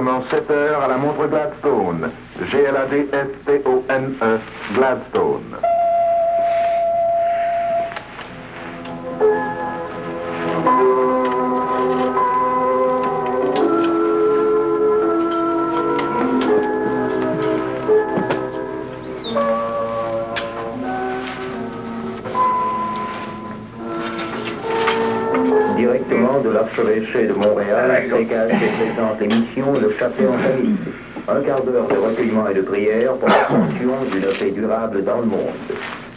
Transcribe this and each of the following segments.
exactement 7 heures à la montre Gladstone. Gladstone, Gladstone. Directement de l'archevêché de Montréal, Frégasse présente l'émission Le Chapelet en famille. Un quart d'heure de recueillement et de prière pour l'ascension d'une paix durable dans le monde.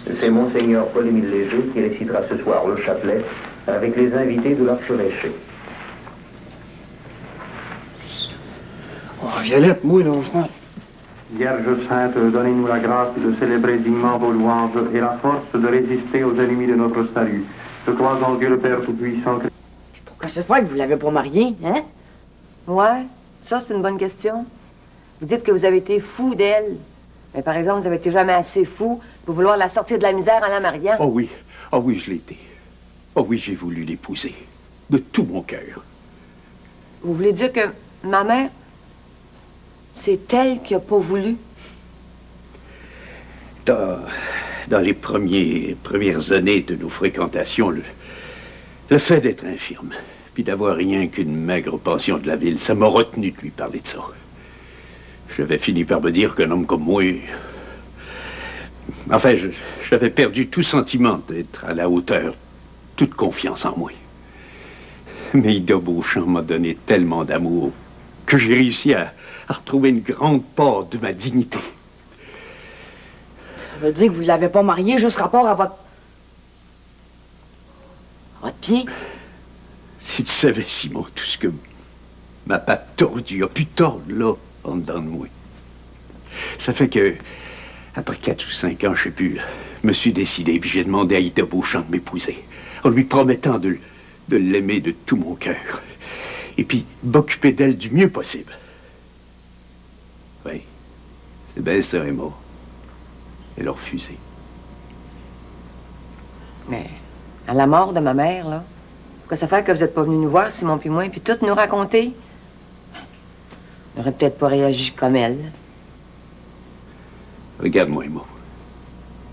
C'est Monseigneur Paul-Émile Léger qui récitera ce soir le chapelet avec les invités de l'archevêché. Oh, Violette, moi, là, je pense. Vierge Sainte, donnez-nous la grâce de célébrer dignement vos louanges et la force de résister aux ennemis de notre salut. Je crois en Dieu le Père Tout-Puissant. Pourquoi c'est pas que vous l'avez pas marié, hein? Ouais, ça c'est une bonne question. Vous dites que vous avez été fou d'elle. Mais par exemple, vous avez été jamais assez fou pour vouloir la sortir de la misère en la mariant. Oh oui, je l'ai été. Oh oui, j'ai voulu l'épouser. De tout mon cœur. Vous voulez dire que ma mère, c'est elle qui a pas voulu? Dans les premières années de nos fréquentations, le fait d'être infirme, puis d'avoir rien qu'une maigre pension de la ville, ça m'a retenu de lui parler de ça. J'avais fini par me dire qu'un homme comme moi... Enfin, j'avais perdu tout sentiment d'être à la hauteur, toute confiance en moi. Mais Ida Beauchamp m'a donné tellement d'amour que j'ai réussi à retrouver une grande part de ma dignité. Ça veut dire que vous l'avez pas marié juste rapport à votre pied? Si tu savais, Simon, tout ce que ma patte tordue a pu tordre là, en dedans de moi. Ça fait que, après 4 ou 5 ans, je sais plus, je me suis décidé, puis j'ai demandé à Ida Beauchamp de m'épouser, en lui promettant de l'aimer de tout mon cœur, et puis m'occuper d'elle du mieux possible. Oui, c'est bien ça, Emma. Elle a refusé. Mais à la mort de ma mère, là, pourquoi ça fait que vous n'êtes pas venu nous voir, Simon puis moi, puis tout nous raconter? On n'aurait peut-être pas réagi comme elle. Regarde-moi, Emma.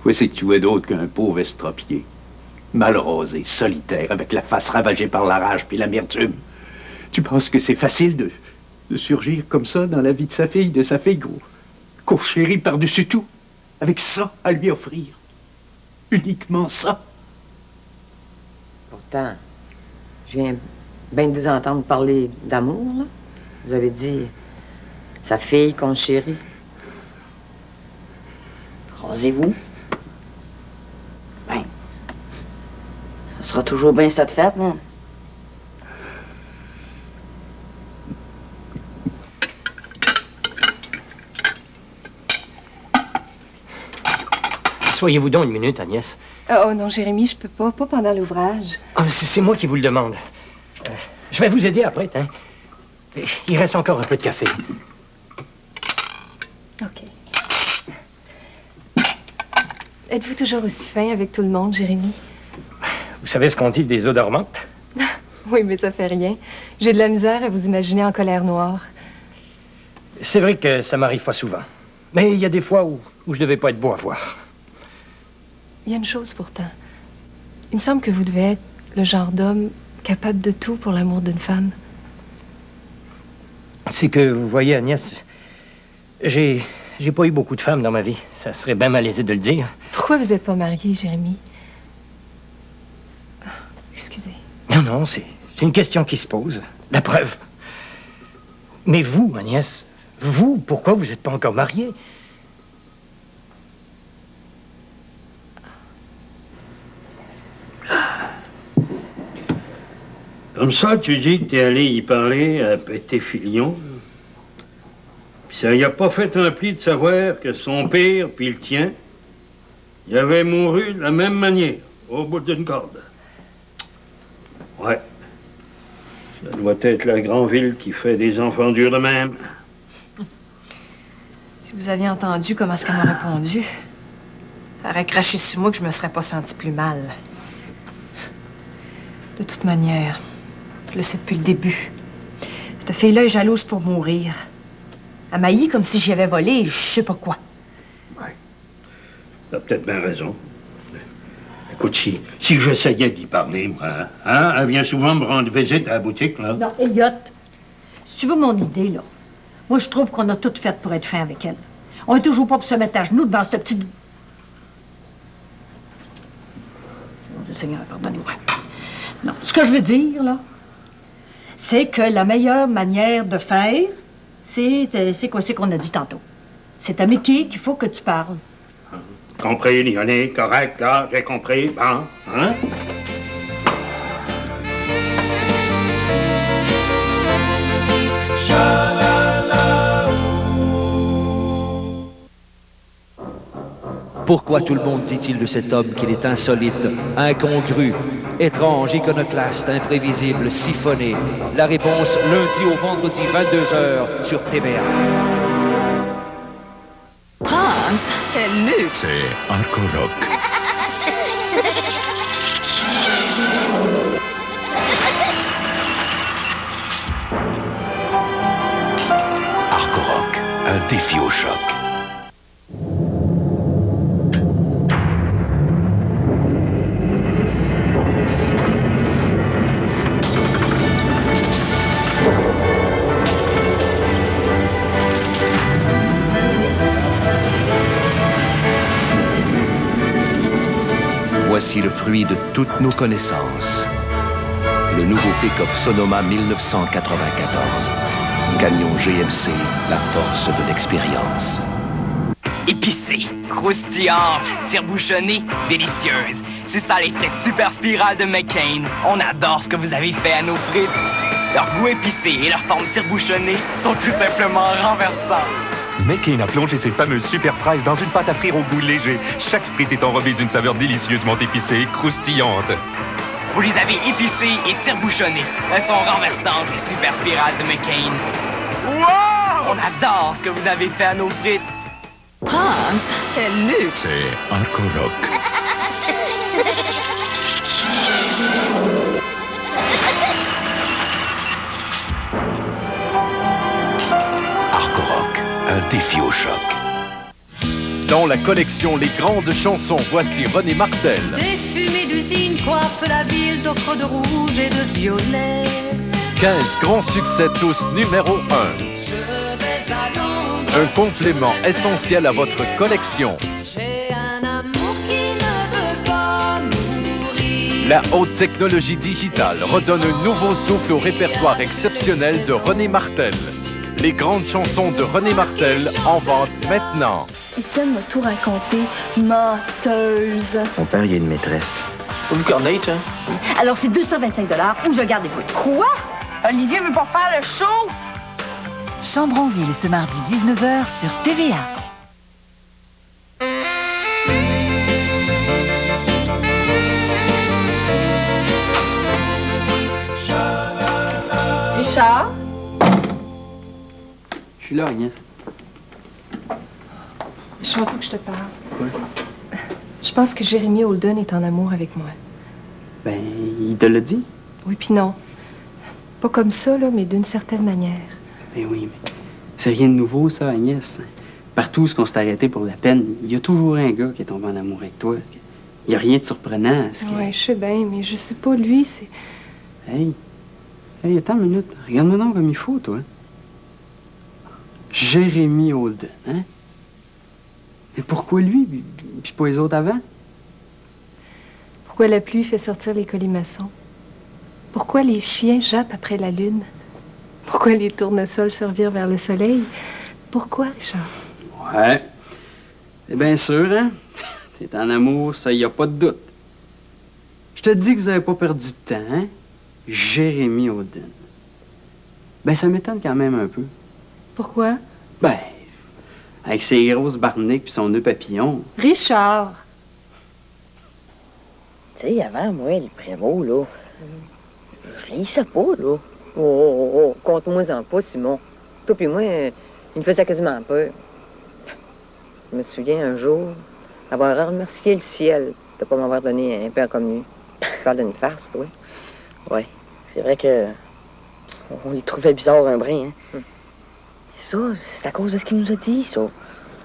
Quoi c'est que tu es d'autre qu'un pauvre estropié, mal rasé, solitaire, avec la face ravagée par la rage puis l'amertume? Tu penses que c'est facile de surgir comme ça dans la vie de sa fille, qu'on chérit par-dessus tout, avec ça à lui offrir? Uniquement ça? Pourtant, je viens bien de vous entendre parler d'amour, là. Vous avez dit sa fille qu'on chérit. Rasez-vous. Ben, ça sera toujours bien ça de fête, non? Soyez-vous donc une minute, Agnès. Oh non, Jérémy, je peux pas pendant l'ouvrage. Ah, c'est moi qui vous le demande. Je vais vous aider après, hein. Il reste encore un peu de café. OK. Êtes-vous toujours aussi fin avec tout le monde, Jérémy? Vous savez ce qu'on dit des eaux dormantes? Oui, mais ça fait rien. J'ai de la misère à vous imaginer en colère noire. C'est vrai que ça m'arrive pas souvent. Mais il y a des fois où je devais pas être beau à voir. Il y a une chose pourtant. Il me semble que vous devez être le genre d'homme capable de tout pour l'amour d'une femme. C'est que, vous voyez, Agnès, j'ai pas eu beaucoup de femmes dans ma vie. Ça serait bien malaisé de le dire. Pourquoi vous n'êtes pas marié, Jérémy? Oh, excusez. Non, c'est une question qui se pose. La preuve. Mais vous, Agnès, vous, pourquoi vous n'êtes pas encore mariée? Comme ça, tu dis que t'es allé y parler à Pété Filion. Puis ça y a pas fait un pli de savoir que son père, puis le tien, il avait mouru de la même manière, au bout d'une corde. Ouais. Ça doit être la grande ville qui fait des enfants durs de même. Si vous aviez entendu comment est-ce qu'elle m'a répondu, elle aurait craché sur moi que je me serais pas senti plus mal. De toute manière, je le sais depuis le début. Cette fille-là est jalouse pour mourir. Elle m'haït comme si j'y avais volé, je sais pas quoi. Oui. T'as peut-être bien raison. Écoute, si j'essayais d'y parler, moi, hein, elle vient souvent me rendre visite à la boutique, là. Non, Elliot, si tu veux mon idée, là, moi, je trouve qu'on a tout fait pour être fin avec elle. On est toujours pas pour se mettre à genoux devant cette petite... Mon Dieu Seigneur, pardonnez-moi. Non, ce que je veux dire, là, c'est que la meilleure manière de faire, c'est quoi c'est qu'on a dit tantôt. C'est à Mickey qu'il faut que tu parles. Compris, Léonie, correct, là, j'ai compris, bon, hein? Pourquoi tout le monde dit-il de cet homme qu'il est insolite, incongru, étrange, iconoclaste, imprévisible, siphonné? La réponse lundi au vendredi 22h sur TVA. Hans, quel luxe! C'est Arco Rock. Arco Rock, un défi au choc. Voici le fruit de toutes nos connaissances. Le nouveau pick-up Sonoma 1994. Camion GMC, la force de l'expérience. Épicée, croustillante, tire-bouchonnée, délicieuse. C'est ça l'effet super spirale de McCain. On adore ce que vous avez fait à nos frites. Leur goût épicé et leur forme tire-bouchonnée sont tout simplement renversants. McCain a plongé ses fameuses super fraises dans une pâte à frire au goût léger. Chaque frite est enrobée d'une saveur délicieusement épicée et croustillante. Vous les avez épicées et tire-bouchonnées. Elles sont renversantes, les super spirales de McCain. Wow! On adore ce que vous avez fait à nos frites. Hans, quel luxe! C'est Arco Rock. Arco Rock, un défi au choc. Dans la collection Les Grandes Chansons, voici René Martel. Des fumées d'usine coiffent la ville d'ocre de rouge et de violet. 15 grands succès, tous numéro 1. Un complément essentiel à votre collection. J'ai un amour qui ne veut pas mourir. La haute technologie digitale redonne un nouveau souffle au répertoire exceptionnel de René Martel. Les Grandes Chansons de René Martel en vente maintenant. Étienne m'a tout raconté. Menteuse. Mon père, il y a une maîtresse. Vous connaissez, hein? Alors, c'est 225 $ ou je garde les couilles. Quoi? Olivier veut pas faire le show? Chambronville, ce mardi 19h sur TVA. Richard? Je suis là, Agnès. Je veux que je te parle. Oui. Je pense que Jérémy Holden est en amour avec moi. Ben, il te l'a dit? Oui, puis non. Pas comme ça, là, mais d'une certaine manière. Ben oui, mais c'est rien de nouveau, ça, Agnès. Partout où on s'est arrêté pour la peine, il y a toujours un gars qui est tombé en amour avec toi. Il n'y a rien de surprenant à ce que... Oui, je sais bien, mais je sais pas, lui, c'est... Hey, attends une minute. Regarde-moi donc comme il faut, toi. Jérémy Holden, hein? Mais pourquoi lui, puis pas les autres avant? Pourquoi la pluie fait sortir les colimaçons? Pourquoi les chiens jappent après la lune? Pourquoi les tournesols se revirent vers le soleil? Pourquoi, Richard? Ouais. C'est bien sûr, hein? T'es en amour, ça, y a pas de doute. Je te dis que vous avez pas perdu de temps, hein? Jérémy Holden. Ben, ça m'étonne quand même un peu. Pourquoi? Ben, avec ses grosses barniques puis son nœud papillon. Richard! Tu sais, avant, moi, les Prévost, là, je les sais pas, là. Oh, compte-moi-en pas, Simon. Toi puis moi, il me faisait quasiment peur. Je me souviens un jour avoir remercié le ciel de pas m'avoir donné un père comme lui. Tu parles d'une farce, toi? Ouais, c'est vrai que On les trouvait bizarres un brin, hein. Ça, c'est à cause de ce qu'il nous a dit, ça.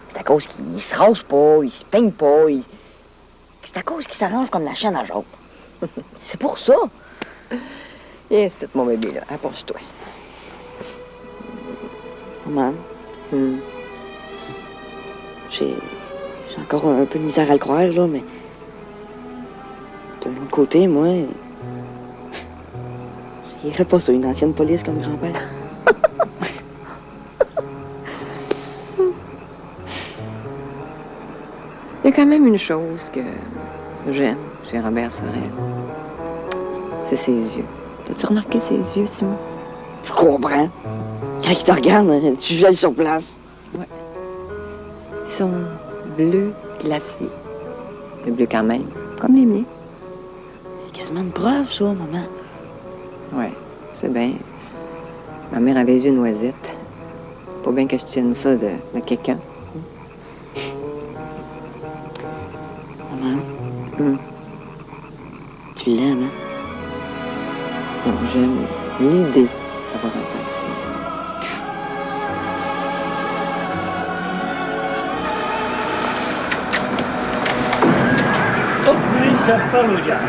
C'est à cause qu'il se rase pas, il se peigne pas, c'est à cause qu'il s'arrange comme la chaîne à Jacques. C'est pour ça. Et c'est mon bébé, là. Approche-toi. Maman. J'ai encore un peu de misère à le croire, là, mais... De l'autre côté, moi... J'irais pas sur une ancienne police comme grand-père. Il y a quand même une chose que j'aime chez Robert Sorel. C'est ses yeux. T'as-tu remarqué ses yeux, Simon? Je comprends. Quand il te regarde, tu gèles sur place. Ouais. Ils sont bleus glacés. Mais bleus quand même, comme les miens. C'est quasiment une preuve, ça, maman. Ouais, c'est bien. Ma mère avait les yeux noisettes. Pas bien que je tienne ça de quelqu'un. Maman. Tu l'aimes, hein? Non, j'aime l'idée d'avoir un père aussi. Oh, oui, ça parle au diable.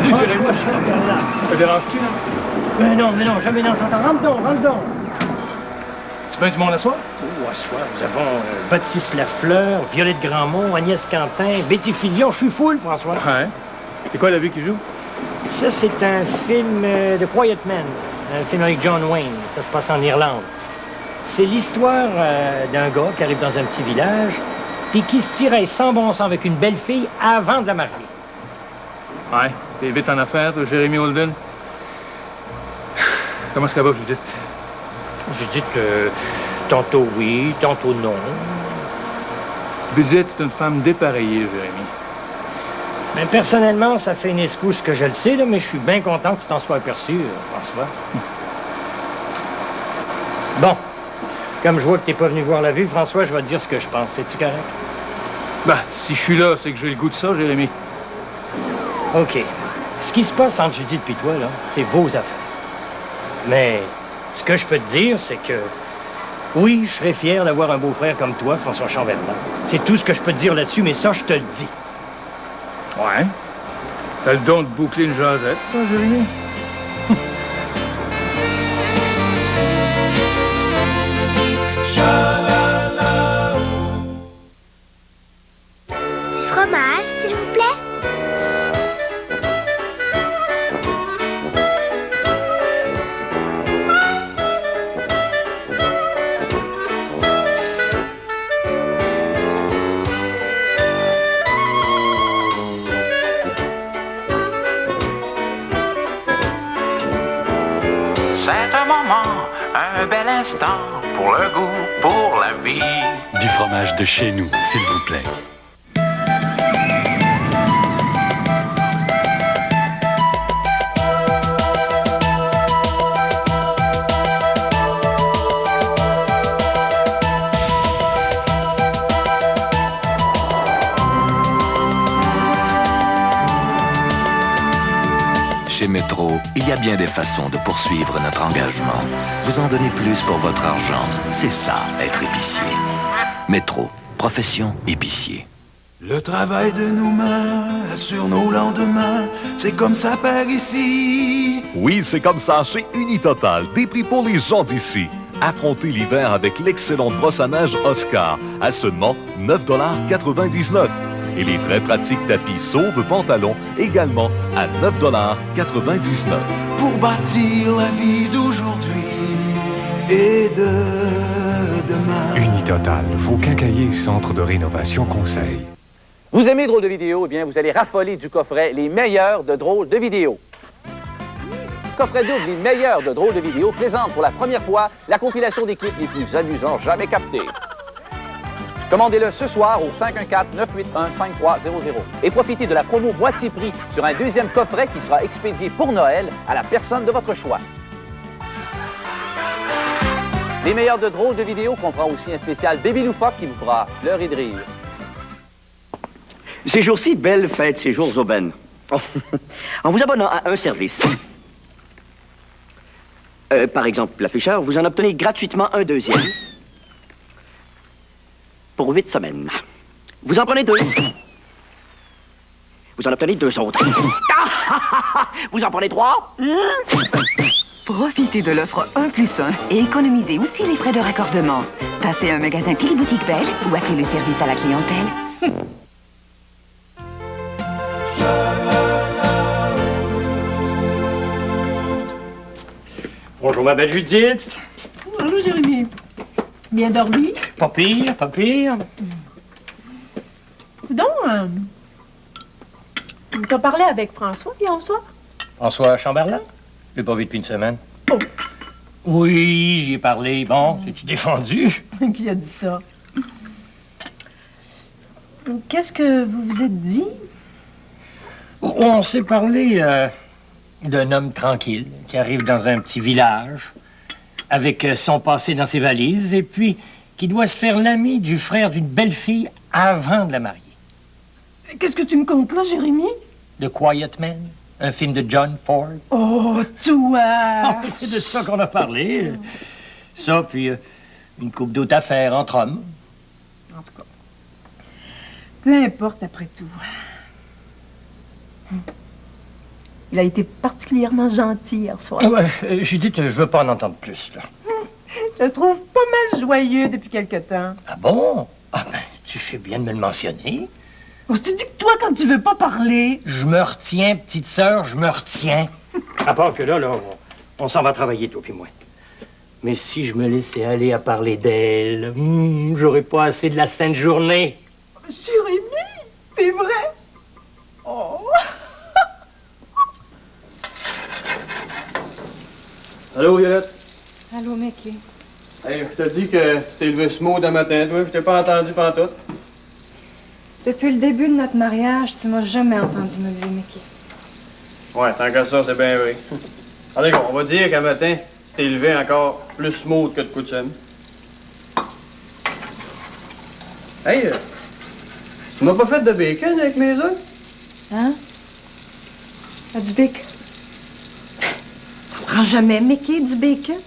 Moi, je suis là. Te déranges-tu, là? Mais non, jamais dans son temps. Rentre donc. Tu peux du monde à soir? Oh, à soir, nous avons Baptiste Lafleur, Violette Grandmont, Agnès Quentin, Betty Filion. Je suis full, François. Ouais. C'est quoi la vie qui joue? Ça, c'est un film de Quiet Man, un film avec John Wayne. Ça se passe en Irlande. C'est l'histoire d'un gars qui arrive dans un petit village puis qui se tirait sans bon sens avec une belle fille avant de la marier. Ouais. T'es vite en affaires, toi, Jérémy Holden. Comment est-ce qu'elle va, Judith? Judith, tantôt oui, tantôt non. Judith est une femme dépareillée, Jérémy. Mais personnellement, ça fait une escousse que je le sais, là, mais je suis bien content que tu t'en sois aperçu, François. Bon. Comme je vois que t'es pas venu voir la vue, François, je vais te dire ce que je pense. C'est-tu correct? Ben, si je suis là, c'est que j'ai le goût de ça, Jérémy. OK. Ce qui se passe entre Judith et toi, là, c'est vos affaires. Mais ce que je peux te dire, c'est que oui, je serais fier d'avoir un beau-frère comme toi, François Chamberlain. C'est tout ce que je peux te dire là-dessus, mais ça, je te le dis. Ouais. T'as le don de boucler une jasette, toi, Jérémy? Du fromage, s'il vous plaît? C'est un moment, un bel instant pour le goût, pour la vie. Du fromage de chez nous, s'il vous plaît. Chez Métro, il y a bien des façons de poursuivre notre engagement. Vous en donnez plus pour votre argent. C'est ça, être épicier. Métro, profession épicier. Le travail de nos mains assure nos lendemains. C'est comme ça par ici. Oui, c'est comme ça chez Unitotal. Des prix pour les gens d'ici. Affrontez l'hiver avec l'excellente brosse à neige Oscar à seulement 9,99 $. Et les très pratiques tapis Sauve Pantalon également à 9,99 $. Pour bâtir la vie d'aujourd'hui et de demain. Unitotal, vos quincailliers centre de rénovation conseil. Vous aimez Drôle de vidéo? Eh bien, vous allez raffoler du coffret Les meilleurs de Drôle de vidéo. Coffret double Les meilleurs de Drôle de vidéo présente pour la première fois la compilation des clips les plus amusants jamais captés. Commandez-le ce soir au 514-981-5300 et profitez de la promo moitié prix sur un deuxième coffret qui sera expédié pour Noël à la personne de votre choix. Les meilleurs de Drôle de vidéo comprend aussi un spécial Baby Loufoque qui vous fera pleurer de rire. Ces jours-ci, belle fête, ces jours aubaines. En vous abonnant à un service, Par exemple, l'afficheur, vous en obtenez gratuitement un deuxième. Pour 8 semaines. Vous en prenez 2. Vous en obtenez 2 autres. Vous en prenez 3. Profitez de l'offre 1+1 et économisez aussi les frais de raccordement. Passez à un magasin Téléboutique Belle ou appelez le service à la clientèle. Bonjour, ma belle Judith. Allô, Jérémy. Bien dormi? Pas pire, pas pire. Donc, t'as parlé avec François hier soir? François Chamberlain? Je l'ai pas vu depuis une semaine. Oh. Oui, j'y ai parlé. Bon, c'est-tu défendu? Qui a dit ça? Qu'est-ce que vous vous êtes dit? On s'est parlé d'un homme tranquille qui arrive dans un petit village avec son passé dans ses valises et puis qui doit se faire l'ami du frère d'une belle fille avant de la marier. Qu'est-ce que tu me contes là, Jérémy? The Quiet Man, un film de John Ford. Oh, toi! C'est de ça qu'on a parlé. Ça, puis une coupe d'autres affaires entre hommes. En tout cas, peu importe après tout. Il a été particulièrement gentil hier soir. Ouais, Judith, je veux pas en entendre plus, là. Je le trouve pas mal joyeux depuis quelque temps. Ah bon? Ah ben, tu fais bien de me le mentionner. Je te dis que toi, quand tu veux pas parler... Je me retiens, petite sœur, je me retiens. À part que là, on s'en va travailler, toi puis moi. Mais si je me laissais aller à parler d'elle, j'aurais pas assez de la sainte journée. Jérémy, c'est vrai? Oh! Allô, Violette? Allô, Mickey. Hey, je te dis que tu t'es levé smooth un matin, toi. Je t'ai pas entendu pantoute. Depuis le début de notre mariage, tu m'as jamais entendu me lever, Mickey. Ouais, tant que ça, c'est bien vrai. Allez, on va dire qu'un matin, tu t'es levé encore plus smooth que de coutume. Hey, tu m'as pas fait de bacon avec mes œufs? Hein? T'as du bacon? T'en prends jamais, Mickey, du bacon?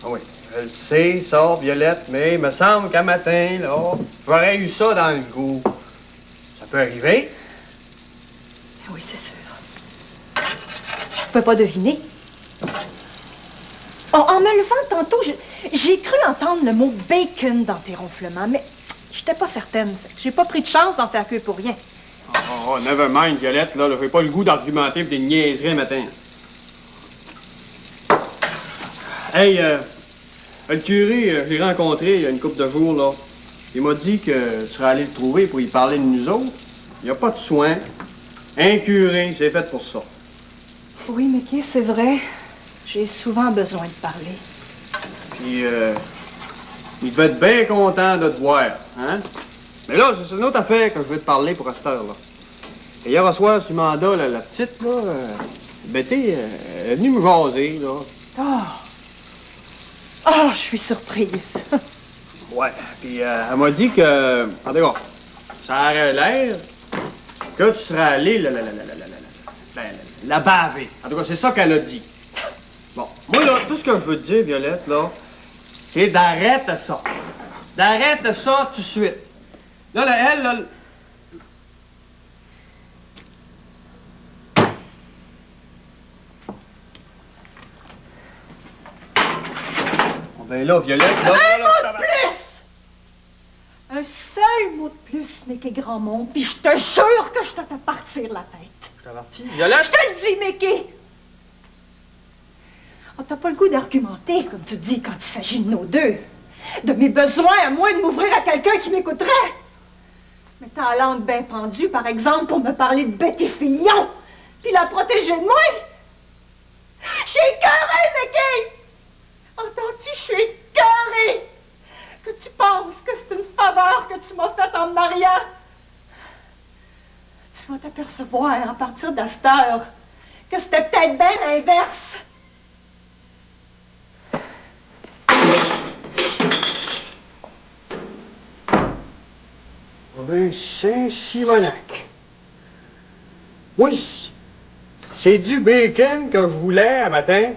Ah oui, je le sais, ça, Violette, mais il me semble qu'un matin, là, j'aurais eu ça dans le goût. Ça peut arriver. Oui, c'est sûr. Je peux pas deviner. En me levant tantôt, j'ai cru entendre le mot bacon dans tes ronflements, mais j'étais pas certaine. J'ai pas pris de chance dans ta queue pour rien. Oh, never mind, Violette, là, j'ai pas le goût d'argumenter pour des niaiseries le matin. Hey, le curé, je l'ai rencontré il y a une couple de jours, là. Il m'a dit que tu serais allé le trouver pour y parler de nous autres. Il n'y a pas de soin. Un curé, c'est fait pour ça. Oui, Mickey, c'est vrai. J'ai souvent besoin de parler. Puis, il devait être bien content de te voir, hein? Mais là, c'est une autre affaire que je veux te parler pour cette heure-là. Et hier soir, sur le mandat, là, la petite, là, Betty, elle est venue me jaser, là. Oh, je suis surprise. Ouais, puis elle m'a dit que, en tout cas, ça aurait l'air que tu serais allé la baver. En tout cas, c'est ça qu'elle a dit. Bon, moi, là, tout ce que je veux te dire, Violette, là, c'est d'arrêter ça. D'arrêter ça tout de suite. Là, elle, là... Ben là, Violette, là... Un mot de plus! Un seul mot de plus, Mickey Grandmont, puis je te jure que je te fais partir la tête. Je t'avertis, Violette... Je te le dis, Mickey! Oh, t'as pas le goût d'argumenter, comme tu dis, quand il s'agit de nos deux. De mes besoins, à moins de m'ouvrir à quelqu'un qui m'écouterait. Mais t'as la langue bien pendue, par exemple, pour me parler de Betty Fillon, puis la protéger de moi. J'ai écœuré, Mickey! Entends-tu, je suis écœurée que tu penses que c'est une faveur que tu m'as faite en me mariant. Tu vas t'apercevoir, à partir de cette heure, que c'était peut-être bien l'inverse. Ben, Saint-Simonac. Oui, c'est du bacon que je voulais un matin.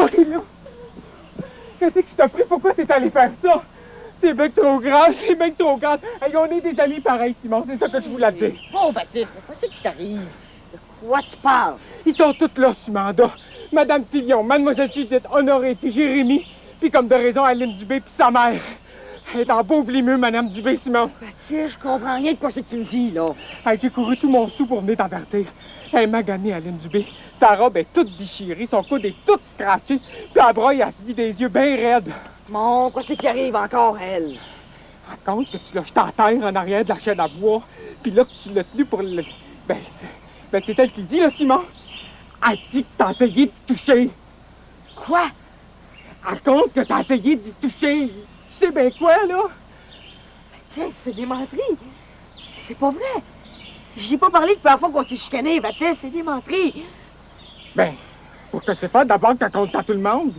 t'es là! Qu'est-ce que tu t'as pris? Pourquoi t'es allé faire ça? C'est bien trop grave, c'est bien trop grave. Hey, on est des amis pareils, Simon, c'est ça que je voulais te dire. Oh, Baptiste, qu'est-ce qui t'arrive? De quoi tu parles? Ils sont tous là, Sumanda. Madame Tillion, Mademoiselle Judith, Honoré, puis Jérémy, puis comme de raison, Aline Dubé, puis sa mère. Elle est en beau vlimeux, Madame Dubé, Simon. Baptiste, je comprends rien de quoi c'est que tu me dis, là. Hey, j'ai couru tout mon sou pour venir t'avertir. Elle m'a gagné, Aline Dubé. Sa robe est toute déchirée, son coude est tout scratché, puis la broye, elle se vit des yeux bien raides. Mon, quoi c'est qui arrive encore, elle? Raconte que tu l'as jeté à terre en arrière de la chaîne à bois, puis là que tu l'as tenu pour le... Ben, c'est elle qui dit, là, Simon. Elle dit que t'as essayé d'y toucher. Quoi? Raconte que t'as essayé d'y toucher. Tu sais bien quoi, là? Tiens, c'est des menteries. C'est pas vrai. J'ai pas parlé depuis la fois qu'on s'est chicané, Baptiste, c'est des menteries. Ben, pour que c'est pas d'abord qu'elle compte ça à tout le monde.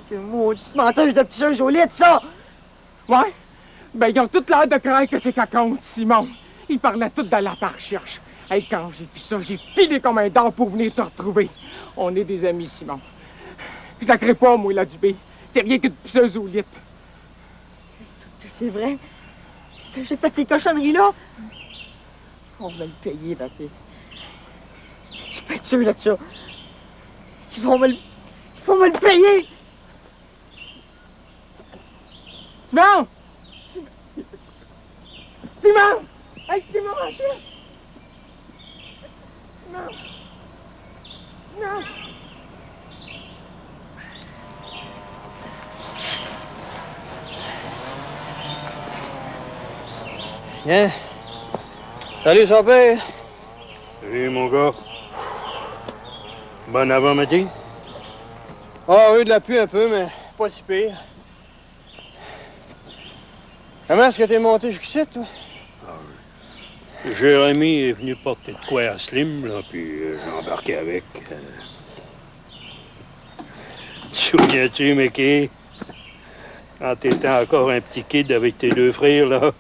C'est une maudite menteuse de pisseuse au lit, ça. Ouais? Ben, ils ont toute l'air de croire que c'est qu'elle compte, Simon. Ils parlaient tous d'aller à ta recherche. Hey, quand j'ai vu ça, j'ai filé comme un dard pour venir te retrouver. On est des amis, Simon. Je la crée pas, moi, la Dubé. C'est rien qu'une pisseuse au lit. C'est vrai. J'ai fait ces cochonneries-là. On va le payer, Baptiste. Je suis pas sûr de ça. Ils vont me le payer. Simon! Simon! Hey, Simon, attends! Simon! Non! Viens. Salut, son père. Salut, mon gars. Bon avant-midi. Ah oui, de la pluie un peu, mais pas si pire. Comment est-ce que t'es monté jusqu'ici, toi? Jérémy est venu porter de quoi à Slim, là, puis j'ai embarqué avec. Tu souviens-tu, Mickey? Quand t'étais encore un petit kid avec tes deux frères, là,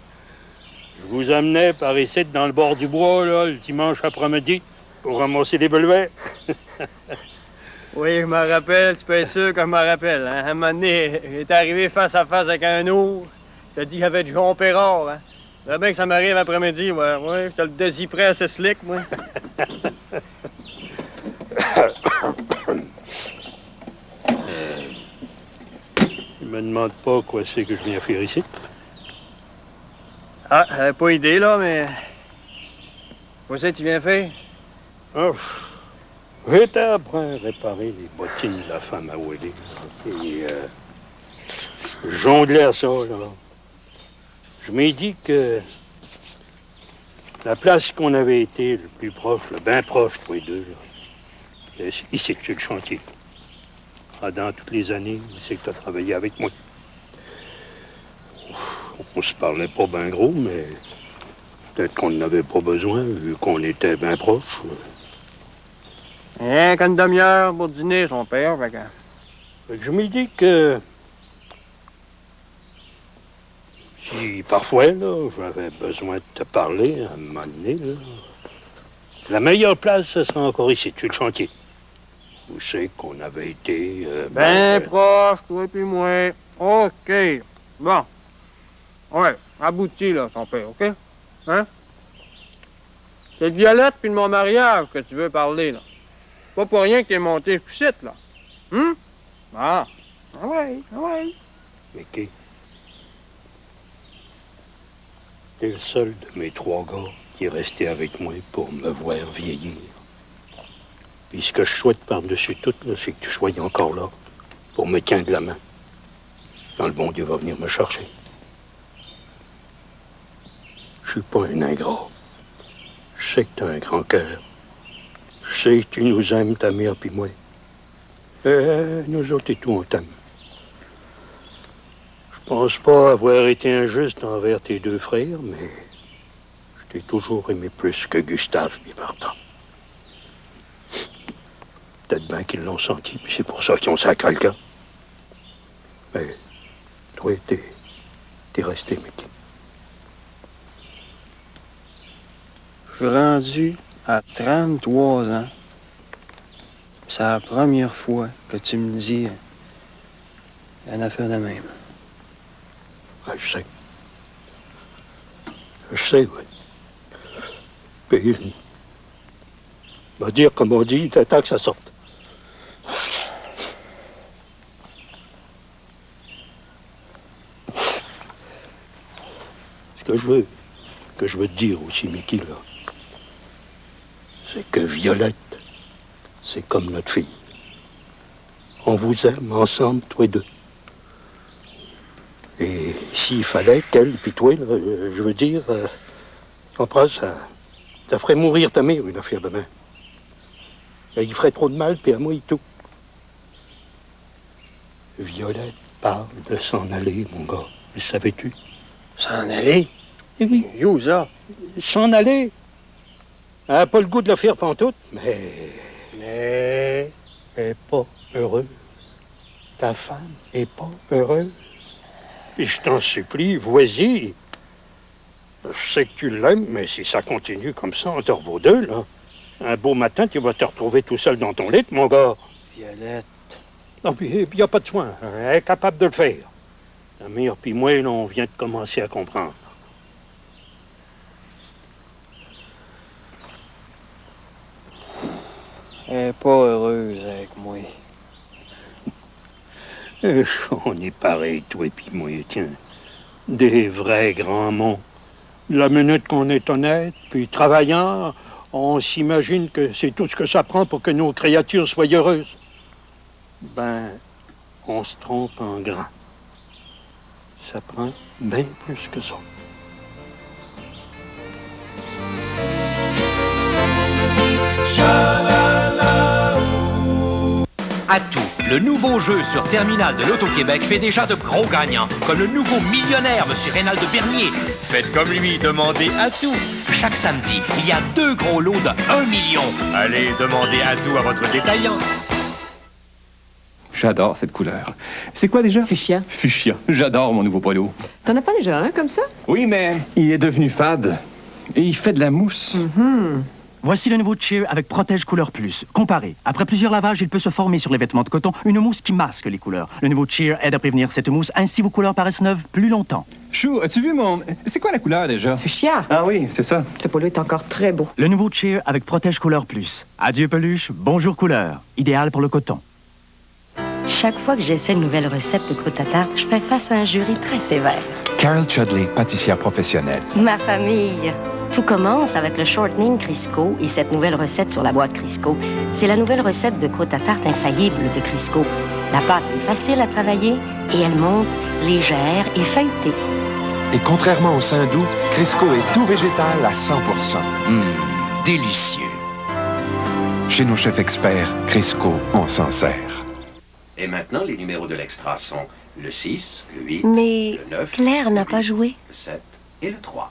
je vous amenais par ici dans le bord du bois, là, le dimanche après-midi, pour ramasser des belvets. Oui, je m'en rappelle, tu peux être sûr que je m'en rappelle. Hein? À un moment donné, j'étais arrivé face à face avec un ours. T'as dit qu'il y avait du Jean Pérard, hein? J'aimerais bien que ça m'arrive après-midi, ouais. Ouais, je te le désiperais assez slick, moi. Je me demande pas quoi c'est que je viens faire ici. Ah, j'avais pas idée, là, mais... Quoi c'est que tu viens faire? Oh, j'étais après réparer les bottines de la femme à Willy. Et je jonglais à ça, là. Je m'ai dit que la place qu'on avait été le plus proche, le bien proche, tous les deux, là, ici que c'est le chantier. Dans toutes les années, c'est que tu as travaillé avec moi. On se parlait pas bien gros, mais peut-être qu'on n'avait pas besoin, vu qu'on était bien proches. Rien qu'une demi-heure pour dîner, son père, fait que... Fait que je me dis que... Si parfois, là, j'avais besoin de te parler, à un moment donné, là, la meilleure place, ce sera encore ici, sur le chantier. Où c'est qu'on avait été... ben proche, toi et puis moi. OK. Bon. Ouais, abouti, là, son père, OK? Hein? C'est de Violette puis de mon mariage que tu veux parler, là. Pas pour rien que t'es monté jusqu'ici, là. Hum? Ah. Ah ouais, ah ouais. Mickey, t'es le seul de mes trois gars qui est resté avec moi pour me voir vieillir. Puis ce que je souhaite par-dessus tout, là, c'est que tu sois encore là pour me tenir la main quand le bon Dieu va venir me chercher. Je suis pas un ingrat. Je sais que t'as un grand cœur. Je sais que tu nous aimes, ta mère puis moi. Nous autres et tout, on t'aime. Je pense pas avoir été injuste envers tes deux frères, mais je t'ai toujours aimé plus que Gustave et Martin. Peut-être bien qu'ils l'ont senti, puis c'est pour ça qu'ils ont sacré le camp. Mais toi, t'es resté, Mickey. Je suis rendu à 33 ans. C'est la première fois que tu me dis une affaire de même. Ouais, je sais. Je sais, oui. Puis, va dire comme on dit, t'attends que ça sorte. Ce que je veux te dire aussi, Mickey, là, c'est que Violette, c'est comme notre fille. On vous aime ensemble, tous les deux. Et s'il fallait qu'elle, puis toi, là, je veux dire, comprends, ça ferait mourir ta mère, une affaire de main. Ça y ferait trop de mal, puis à moi et tout. Violette parle de s'en aller, mon gars. Le savais-tu? S'en aller? Eh oui. Yo, ça. S'en aller. Elle n'a pas le goût de le faire pantoute, mais elle n'est pas heureuse. Ta femme n'est pas heureuse. Puis je t'en supplie, vas-y. Je sais que tu l'aimes, mais si ça continue comme ça entre vous deux, là, un beau matin, tu vas te retrouver tout seul dans ton lit, mon gars. Violette. Non, puis il n'y a pas de soin. Elle est capable de le faire. Ta mère puis moi, là, on vient de commencer à comprendre. Elle n'est pas heureuse avec moi. On est pareil, toi et puis moi, tiens. Des vrais grands mots. La minute qu'on est honnête, puis travaillant, on s'imagine que c'est tout ce que ça prend pour que nos créatures soient heureuses. Ben, on se trompe en grand. Ça prend bien plus que ça. Atout, le nouveau jeu sur Terminal de l'Auto-Québec fait déjà de gros gagnants, comme le nouveau millionnaire, M. Reynald Bernier. Faites comme lui, demandez Atout. Chaque samedi, il y a 2 gros lots de 1 million. Allez, demandez Atout à votre détaillant. J'adore cette couleur. C'est quoi déjà? Fuchsia. Fuchsia. J'adore mon nouveau polo. T'en as pas déjà un comme ça? Oui, mais il est devenu fade. Et il fait de la mousse. Voici le nouveau Cheer avec Protège Couleur Plus. Comparé. Après plusieurs lavages, il peut se former sur les vêtements de coton une mousse qui masque les couleurs. Le nouveau Cheer aide à prévenir cette mousse, ainsi vos couleurs paraissent neuves plus longtemps. Chou, as-tu vu mon... C'est quoi la couleur déjà? Fuchsia. Ah oui, c'est ça. Ce polo est encore très beau. Le nouveau Cheer avec Protège Couleur Plus. Adieu peluche, bonjour couleur. Idéal pour le coton. Chaque fois que j'essaie une nouvelle recette de croûte à tarte, je fais face à un jury très sévère. Carol Chudley, pâtissière professionnelle. Ma famille. Tout commence avec le shortening Crisco et cette nouvelle recette sur la boîte Crisco. C'est la nouvelle recette de croûte à tarte infaillible de Crisco. La pâte est facile à travailler et elle monte légère et feuilletée. Et contrairement au saindoux, Crisco est tout végétal à 100%. Délicieux. Chez nos chefs experts, Crisco, on s'en sert. Et maintenant, les numéros de l'extra sont le 6, le 8, Mais le 9, Claire n'a pas joué. le 7 et le 3.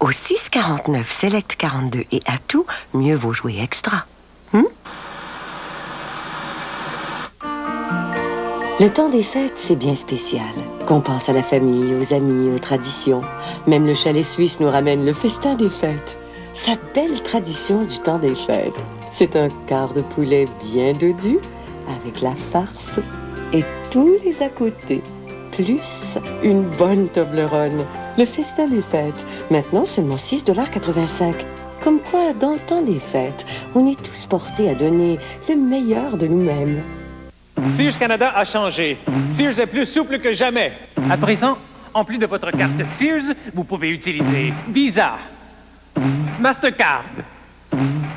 Au 6,49, Select 42 et Atout, mieux vaut jouer extra. Le temps des fêtes, c'est bien spécial. Qu'on pense à la famille, aux amis, aux traditions. Même le chalet suisse nous ramène le festin des fêtes. Sa belle tradition du temps des fêtes. C'est un quart de poulet bien dodu, avec la farce et tous les à côté. Plus une bonne Toblerone. Le festin des fêtes. Maintenant, seulement 6,85 $. Comme quoi, dans le temps des fêtes, on est tous portés à donner le meilleur de nous-mêmes. Sears Canada a changé. Sears est plus souple que jamais. À présent, en plus de votre carte Sears, vous pouvez utiliser Visa, Mastercard,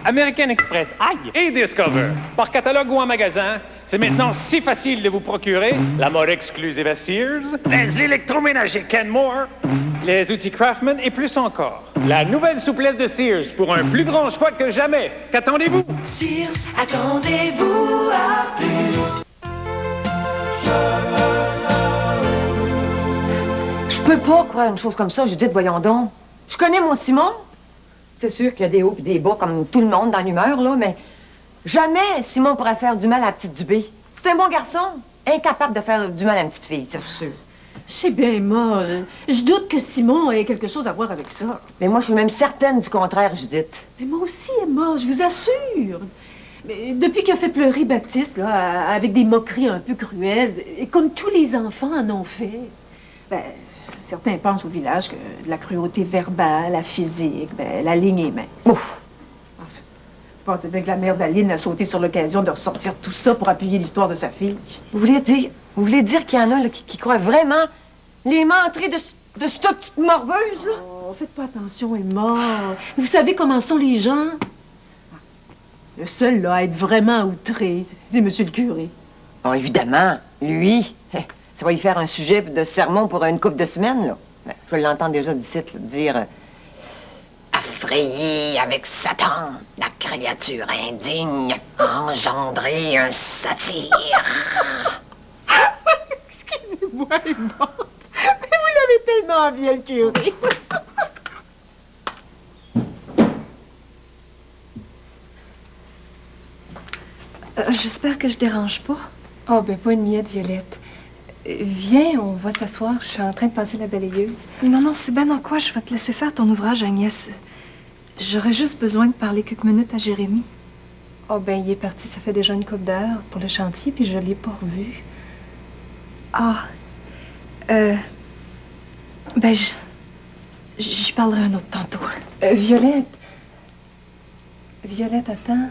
American Express, et Discover. Par catalogue ou en magasin, c'est maintenant si facile de vous procurer la mode exclusive à Sears, les électroménagers Kenmore, les outils Craftsman et plus encore. La nouvelle souplesse de Sears pour un plus grand choix que jamais. Qu'attendez-vous? Sears, attendez-vous à plus. Je peux pas croire une chose comme ça, Judith, voyons donc. Je connais mon Simon. C'est sûr qu'il y a des hauts et des bas comme tout le monde dans l'humeur, là, mais jamais Simon pourrait faire du mal à la petite Dubé. C'est un bon garçon, incapable de faire du mal à une petite fille, c'est sûr. C'est bien molle. Je doute que Simon ait quelque chose à voir avec ça. Mais moi, je suis même certaine du contraire, Judith. Mais moi aussi, Emma, je vous assure. Mais depuis qu'il a fait pleurer Baptiste, là, avec des moqueries un peu cruelles, et comme tous les enfants en ont fait, ben, certains pensent au village que de la cruauté verbale, la physique, ben, la ligne est mince. Ouf! Je pensais bien que la mère d'Aline a sauté sur l'occasion de ressortir tout ça pour appuyer l'histoire de sa fille. Vous voulez dire qu'il y en a là, qui croient vraiment les menteries de cette petite morveuse, là? Oh, faites pas attention, Emma. Vous savez comment sont les gens? Le seul, là, à être vraiment outré, c'est monsieur le curé. Bon, évidemment, lui, ça va y faire un sujet de sermon pour une couple de semaines, là. Ben, je l'entends déjà d'ici, là, dire... Affrayé avec Satan, la créature indigne a engendré un satyre. Excusez-moi, Emma. Mais vous l'avez tellement envié, le curé. J'espère que je dérange pas. Oh, ben pas une miette, Violette. Viens, on va s'asseoir. Je suis en train de passer la balayeuse. Non, c'est ben en quoi je vais te laisser faire ton ouvrage, Agnès. J'aurais juste besoin de parler quelques minutes à Jérémie. Oh, ben il est parti, ça fait déjà une couple d'heures pour le chantier, puis je l'ai pas revu. Ah, ben j'y parlerai un autre tantôt. Violette, attends.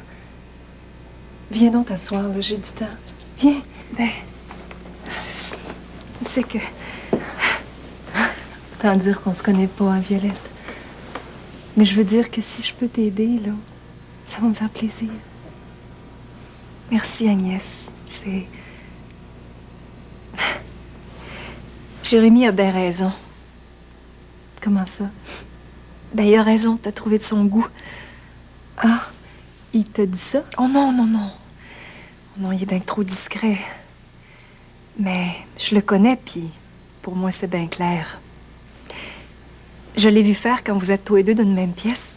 Viens donc t'asseoir, là, j'ai du temps. Viens. Ben, c'est que... Tant dire qu'on se connaît pas, hein, Violette. Mais je veux dire que si je peux t'aider, là, ça va me faire plaisir. Merci, Agnès. C'est... Jérémie a bien raison. Comment ça? Ben, il a raison de te trouver de son goût. Ah, il t'a dit ça? Oh non. Non, il est bien trop discret. Mais je le connais, puis pour moi, c'est bien clair. Je l'ai vu faire quand vous êtes tous les deux dans une même pièce.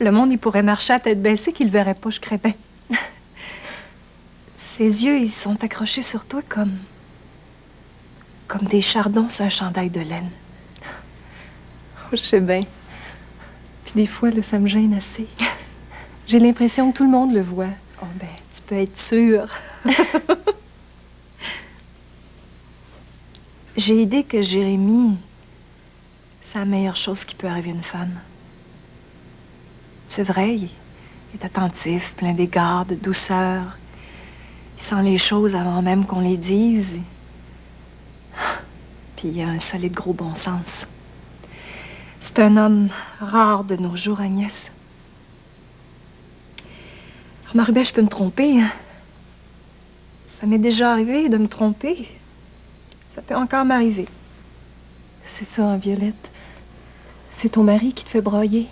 Le monde, il pourrait marcher à tête baissée qu'il le verrait pas, je crée bien. Ses yeux, ils sont accrochés sur toi comme des chardons sur un chandail de laine. Oh, je sais bien. Puis des fois, là, ça me gêne assez. J'ai l'impression que tout le monde le voit. Oh, ben, tu peux être sûre. J'ai idée que Jérémie, c'est la meilleure chose qui peut arriver à une femme. C'est vrai, il est attentif, plein d'égards, de douceur. Il sent les choses avant même qu'on les dise. Puis il a un solide gros bon sens. C'est un homme rare de nos jours, Agnès. Remarque bien, je peux me tromper, hein? Ça m'est déjà arrivé de me tromper. Ça peut encore m'arriver. C'est ça, hein, Violette. C'est ton mari qui te fait broyer.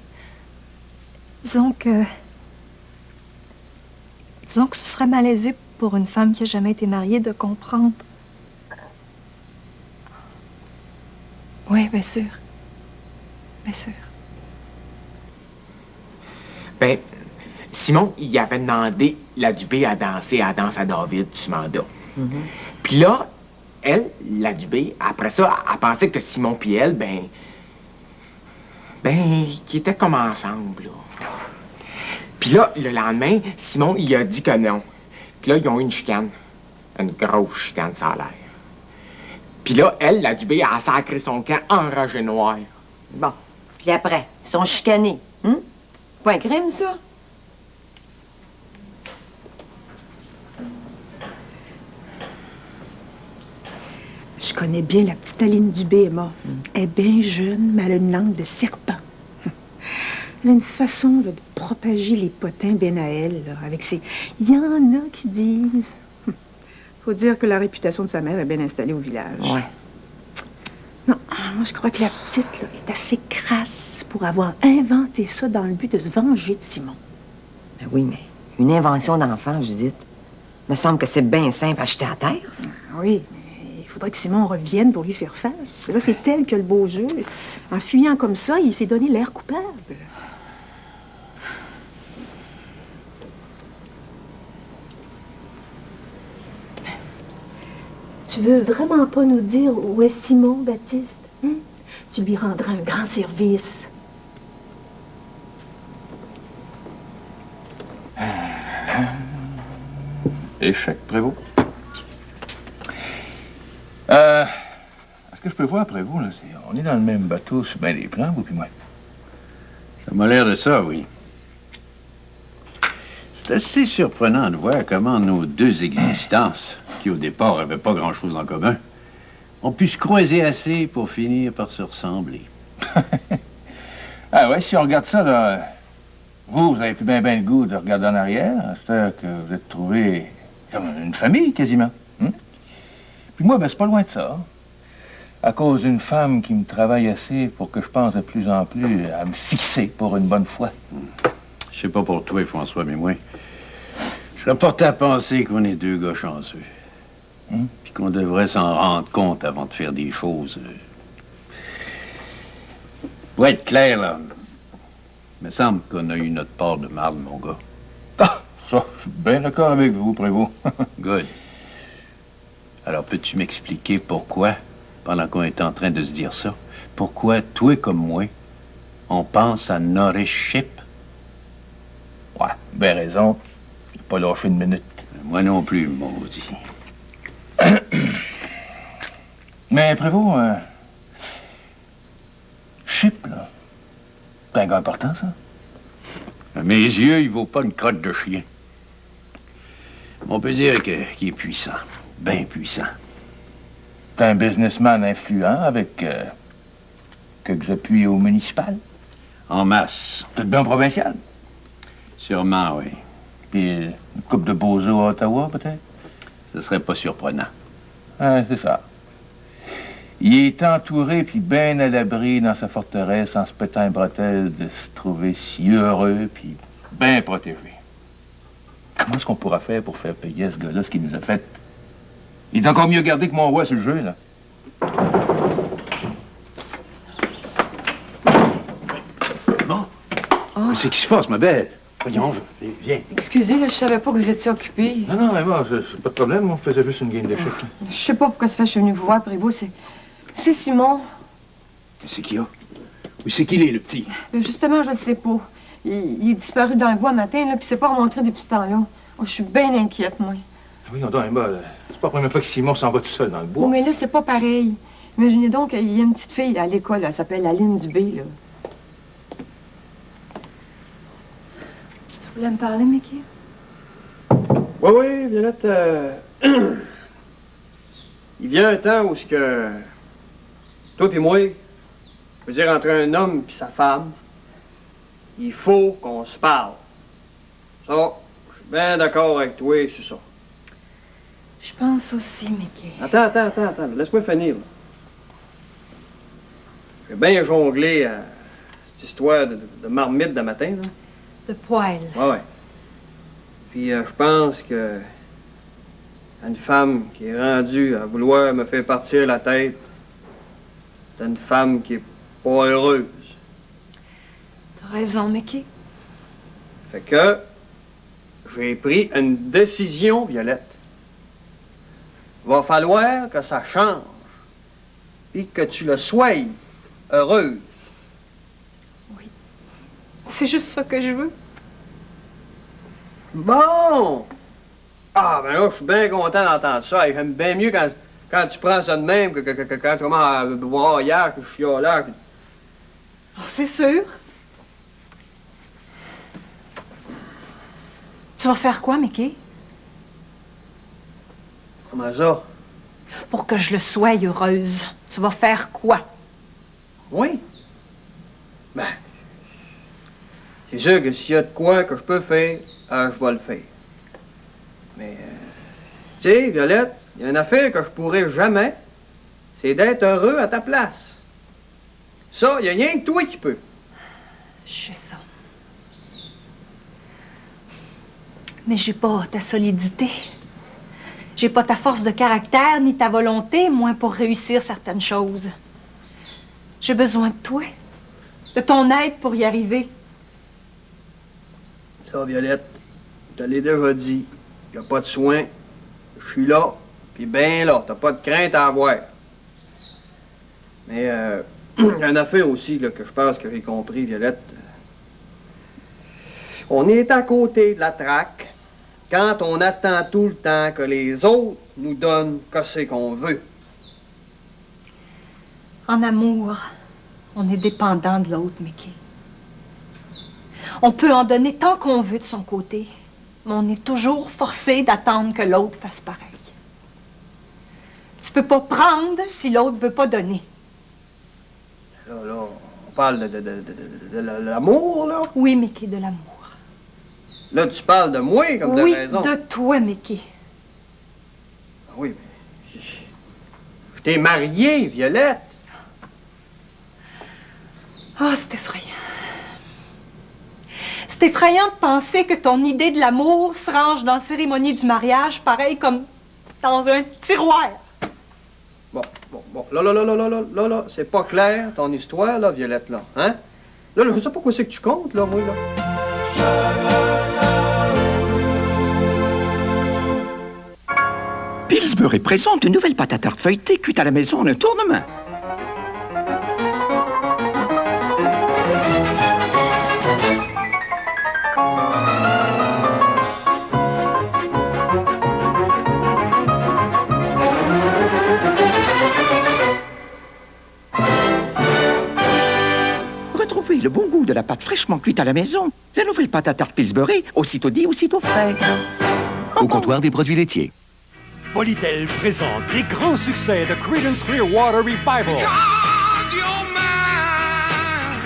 Disons que ce serait malaisé pour une femme qui n'a jamais été mariée de comprendre. Oui, bien sûr. Bien sûr. Ben, Simon, il avait demandé la Dubé à danser à la danse à David du mandat. Puis là, elle, la Dubé, après ça, elle pensait que Simon puis elle, ben, qu'ils étaient comme ensemble, là. Puis là, le lendemain, Simon, il a dit que non. Puis là, ils ont eu une chicane. Une grosse chicane, ça a l'air. Puis là, elle, la Dubé, a sacré son camp enragé noir. Bon. Puis après, ils sont chicanés. Pas un crime, ça? Je connais bien la petite Aline Dubé, Emma. Elle est bien jeune, mais elle a une langue de serpent. Elle a une façon là, de propager les potins bien à elle, là, avec ses... Il y en a qui disent... Faut dire que la réputation de sa mère est bien installée au village. Ouais. Non, moi, je crois que la petite là, est assez crasse pour avoir inventé ça dans le but de se venger de Simon. Ben oui, mais une invention d'enfant, Judith. Me semble que c'est bien simple à jeter à terre. Oui, mais il faudrait que Simon revienne pour lui faire face. Là, c'est elle qui a le beau jeu. En fuyant comme ça, il s'est donné l'air coupable. Tu veux vraiment pas nous dire où est Simon, Baptiste? Tu lui rendras un grand service. Échec, Prévost. Est-ce que je peux voir, Prévost, là? On est dans le même bateau sur bien des plans, vous puis moi. Ça m'a l'air de ça, oui. C'est assez surprenant de voir comment nos deux existences, qui au départ n'avaient pas grand-chose en commun, ont pu se croiser assez pour finir par se ressembler. Ah ouais, si on regarde ça, là, vous avez plus bien le goût de regarder en arrière, c'est-à-dire que vous êtes trouvé comme une famille, quasiment. Hein? Puis moi, ben, c'est pas loin de ça. À cause d'une femme qui me travaille assez pour que je pense de plus en plus à me fixer pour une bonne fois. Je sais pas pour toi, François, mais moi, je serais porté à penser qu'on est deux gars chanceux. Puis qu'on devrait s'en rendre compte avant de faire des choses. Pour être clair, là, il me semble qu'on a eu notre part de marde, mon gars. Ah, ça, je suis bien d'accord avec vous, Prévost. Good. Alors, peux-tu m'expliquer pourquoi, pendant qu'on est en train de se dire ça, pourquoi, toi comme moi, on pense à Norris Ship? Ouais, bien raison. J'ai pas lâché une minute. Moi non plus, maudit. Mais, Prévost, Chip, là, c'est un gars important, ça? À mes yeux, il vaut pas une crotte de chien. On peut dire qu'il est puissant. Bien puissant. C'est un businessman influent avec quelques appuis au municipal? En masse. Peut-être bien provincial? Sûrement, oui. Puis une coupe de bozos à Ottawa, peut-être? Ce serait pas surprenant. Ah, c'est ça. Il est entouré puis bien à l'abri dans sa forteresse en se pétant un bretelle de se trouver si heureux puis bien protégé. Comment est-ce qu'on pourra faire pour faire payer à ce gars-là ce qu'il nous a fait? Il est encore mieux gardé que mon roi sur le jeu, là. Bon. Mais c'est qui se passe, ma belle? Voyons, viens. Excusez, là, je savais pas que vous étiez occupé. Non, mais bon, c'est pas de problème. On faisait juste une game d'échecs. Je sais pas pourquoi ça fait que je suis venue vous voir, Prévost. C'est Simon. Qu'est-ce qu'il y a? Où c'est qu'il est, le petit? Justement, je ne sais pas. Il est disparu dans le bois matin, là, puis c'est pas remontré depuis ce temps-là. Oh, je suis bien inquiète, moi. Oui, on donne Emma. C'est pas la première fois que Simon s'en va tout seul dans le bois. Oh, mais là, c'est pas pareil. Imaginez donc, il y a une petite fille à l'école, elle s'appelle Aline Dubé, là. Tu voulais me parler, Mickey? Oui, Violette, il vient un temps où ce que... Toi puis moi, je veux dire, entre un homme puis sa femme, il faut qu'on se parle. Ça, je suis bien d'accord avec toi sur ça. Je pense aussi, Mickey. Attends, laisse-moi finir, là. J'ai bien jonglé à cette histoire de marmite de matin, là. De poêle. Ouais. Puis je pense que une femme qui est rendue à vouloir me faire partir la tête, c'est une femme qui est pas heureuse. T'as raison, Mickey. Fait que j'ai pris une décision, Violette. Va falloir que ça change. Puis que tu le sois heureuse. C'est juste ça que je veux. Bon! Ah, ben là, je suis bien content d'entendre ça. Et j'aime bien mieux quand tu prends ça de même que quand tu commences à boire hier, que je suis là. Oh, c'est sûr. Tu vas faire quoi, Mickey? Comment ça? Pour que je le sois heureuse. Tu vas faire quoi? Oui. Ben, c'est sûr que s'il y a de quoi que je peux faire, je vais le faire. Mais, tu sais, Violette, il y a une affaire que je pourrais jamais, c'est d'être heureux à ta place. Ça, il n'y a rien que toi qui peux. Je sais ça. Mais j'ai pas ta solidité. J'ai pas ta force de caractère ni ta volonté, moins pour réussir certaines choses. J'ai besoin de toi, de ton aide pour y arriver. Ça, Violette, je te l'ai déjà dit. Il n'y a pas de soin. Je suis là, puis ben là. T'as pas de crainte à avoir. Mais, il y a une affaire aussi là, que je pense que j'ai compris, Violette. On est à côté de la traque. quand on attend tout le temps que les autres nous donnent ce qu'on veut. En amour, on est dépendant de l'autre, Mickey. On peut en donner tant qu'on veut de son côté, mais on est toujours forcé d'attendre que l'autre fasse pareil. Tu peux pas prendre si l'autre veut pas donner. Là, on parle de l'amour, là? Oui, Mickey, de l'amour. Là, tu parles de moi comme de raison. Oui, de toi, Mickey. Oui, mais... Je t'ai marié, Violette. Ah, c'est effrayant. C'est effrayant de penser que ton idée de l'amour se range dans la cérémonie du mariage, pareil comme dans un tiroir. Bon. Là, c'est pas clair, ton histoire, là, Violette, là, hein? Là, je sais pas quoi c'est que tu comptes, là, moi, là. Pillsbury présente une nouvelle pâte à tarte feuilletée cuite à la maison en un tournement. Retrouvez le bon goût de la pâte fraîchement cuite à la maison. La nouvelle pâte à tarte Pillsbury, aussitôt dit, aussitôt frais. Au comptoir des produits laitiers. Polytel présente les grands succès de Creedence Clearwater Revival.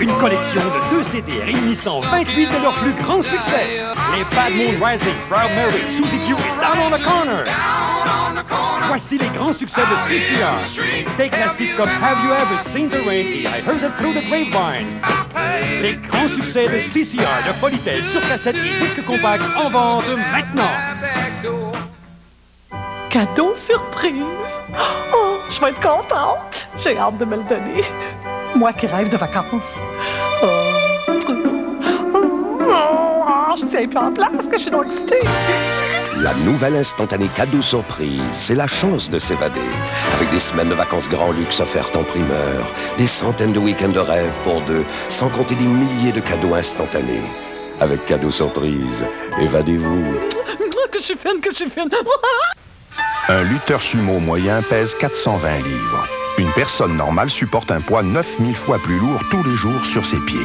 Une collection de 2 CD réunissant 28 de leurs plus grands succès. Les Bad Moon Rising, Proud Mary, Susie Q et Down on the Corner. Voici les grands succès de CCR. Des classiques comme Have You Ever Seen the Rain et I Heard It Through the Grapevine. Les grands succès de CCR de Polytel sur cassette et disque compact en vente maintenant. Cadeau surprise! Oh, je vais être contente! J'ai hâte de me le donner. Moi qui rêve de vacances. Je tiens plus en place, que je suis donc excitée. La nouvelle instantanée cadeau surprise, c'est la chance de s'évader. Avec des semaines de vacances grand luxe offertes en primeur, des centaines de week-ends de rêve pour deux, sans compter des milliers de cadeaux instantanés. Avec cadeau surprise, évadez-vous. Que je suis fine! Un lutteur sumo moyen pèse 420 livres. Une personne normale supporte un poids 9000 fois plus lourd tous les jours sur ses pieds.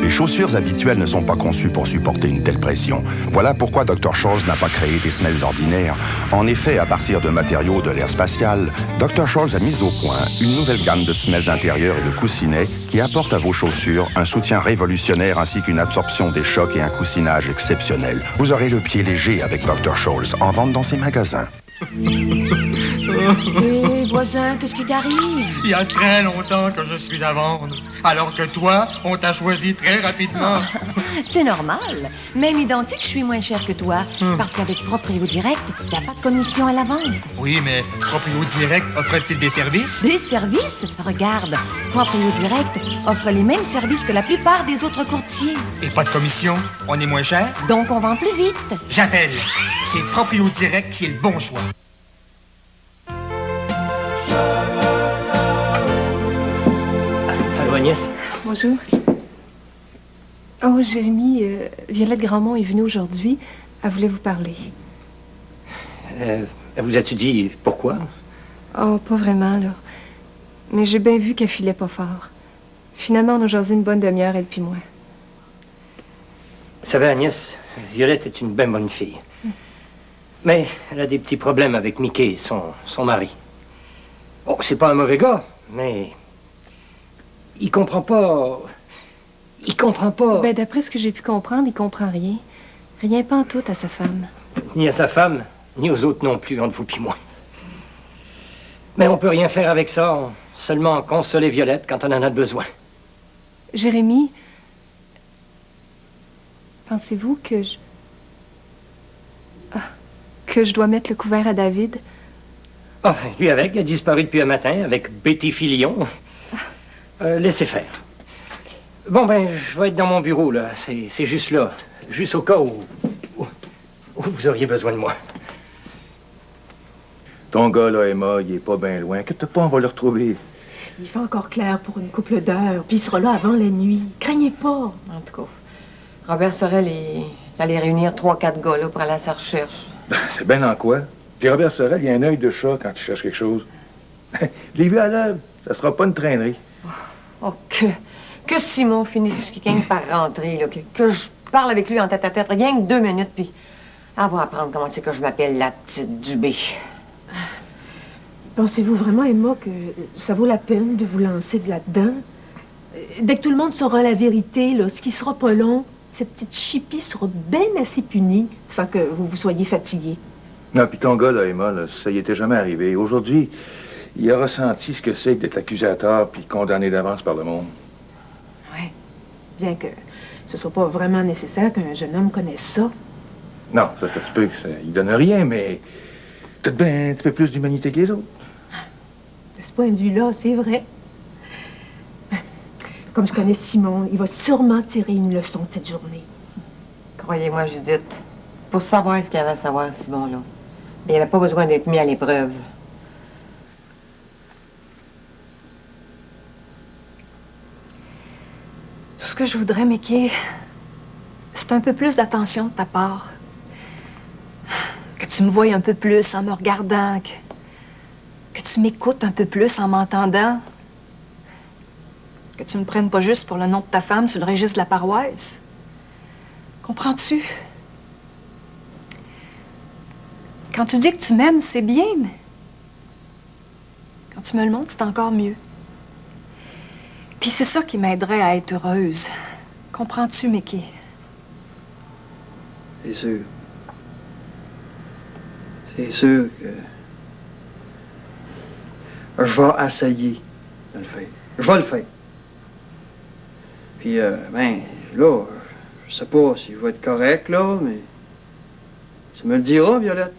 Les chaussures habituelles ne sont pas conçues pour supporter une telle pression. Voilà pourquoi Dr. Scholl's n'a pas créé des semelles ordinaires. En effet, à partir de matériaux de l'ère spatiale, Dr. Scholl's a mis au point une nouvelle gamme de semelles intérieures et de coussinets qui apportent à vos chaussures un soutien révolutionnaire ainsi qu'une absorption des chocs et un coussinage exceptionnel. Vous aurez le pied léger avec Dr. Scholl's, en vente dans ses magasins. Hé, voisin, qu'est-ce qui t'arrive? Il y a très longtemps que je suis à vendre, alors que toi, on t'a choisi très rapidement. C'est normal. Même identique, je suis moins cher que toi. Parce qu'avec Proprio Direct, t'as pas de commission à la vente. Oui, mais Proprio Direct offre-t-il des services? Des services? Regarde, Proprio Direct offre les mêmes services que la plupart des autres courtiers. Et pas de commission? On est moins cher? Donc on vend plus vite. J'appelle. C'est Proprio Direct qui est le bon choix. Allô, Agnès? Bonjour. Oh, Jérémy, Violette Grandmont est venue aujourd'hui. Elle voulait vous parler. Vous as-tu dit pourquoi? Oh, pas vraiment, là. Mais j'ai bien vu qu'elle filait pas fort. Finalement, on a jasé une bonne demi-heure, elle puis moi. Vous savez, Agnès, Violette est une bien bonne fille. Mais elle a des petits problèmes avec Mickey, son mari. Bon, c'est pas un mauvais gars, mais... Il comprend pas... Ben, d'après ce que j'ai pu comprendre, il comprend rien. Rien pantoute à sa femme. Ni à sa femme, ni aux autres non plus, entre vous puis moi. Mais on peut rien faire avec ça, seulement consoler Violette quand on en a besoin. Jérémy, pensez-vous que je dois mettre le couvert à David? Ah, lui avec, il a disparu depuis un matin avec Betty Filion. Laissez faire. Bon, ben, je vais être dans mon bureau, là. C'est juste là. Juste au cas où vous auriez besoin de moi. Ton gars, là, Emma, il est pas bien loin. Inquiète pas, on va le retrouver. Il fait encore clair pour une couple d'heures, puis il sera là avant la nuit. Craignez pas. En tout cas, Robert Sorel est J'allais réunir 3-4 gars, là, pour aller à sa recherche. Ben, c'est bien en quoi? Puis Robert Sorel, il a un œil de chat quand tu cherches quelque chose. Je l'ai vu à l'œuvre. Ça sera pas une traînerie. Oh, que Simon finisse quelqu'un par rentrer, là, que je parle avec lui en tête-à-tête, rien que 2 minutes, puis elle va apprendre comment c'est que je m'appelle la petite Dubé. Pensez-vous vraiment, Emma, que ça vaut la peine de vous lancer de là-dedans? Dès que tout le monde saura la vérité, là, ce qui sera pas long, cette petite chipie sera bien assez punie sans que vous vous soyez fatigué. Non, puis ton gars, là, Emma, là, ça y était jamais arrivé. Aujourd'hui, il a ressenti ce que c'est que d'être accusateur puis condamné d'avance par le monde. Oui. Bien que ce soit pas vraiment nécessaire qu'un jeune homme connaisse ça. Non, ça se peut que ça il donne rien, mais peut-être bien un petit peu plus d'humanité que les autres. De ce point de vue-là, c'est vrai. Comme je connais Simon, il va sûrement tirer une leçon de cette journée. Croyez-moi, Judith, pour savoir ce qu'il y avait à savoir, Simon, là, il n'y avait pas besoin d'être mis à l'épreuve. Tout ce que je voudrais, Mickey, c'est un peu plus d'attention de ta part. Que tu me voies un peu plus en me regardant, que tu m'écoutes un peu plus en m'entendant. Que tu me prennes pas juste pour le nom de ta femme sur le registre de la paroisse. Comprends-tu? Quand tu dis que tu m'aimes, c'est bien, mais quand tu me le montres, c'est encore mieux. Puis c'est ça qui m'aiderait à être heureuse. Comprends-tu, Mickey? C'est sûr. C'est sûr que je vais essayer de le faire. Je vais le faire. Puis, ben, là, je sais pas si je vais être correct, là, mais tu me le diras, Violette.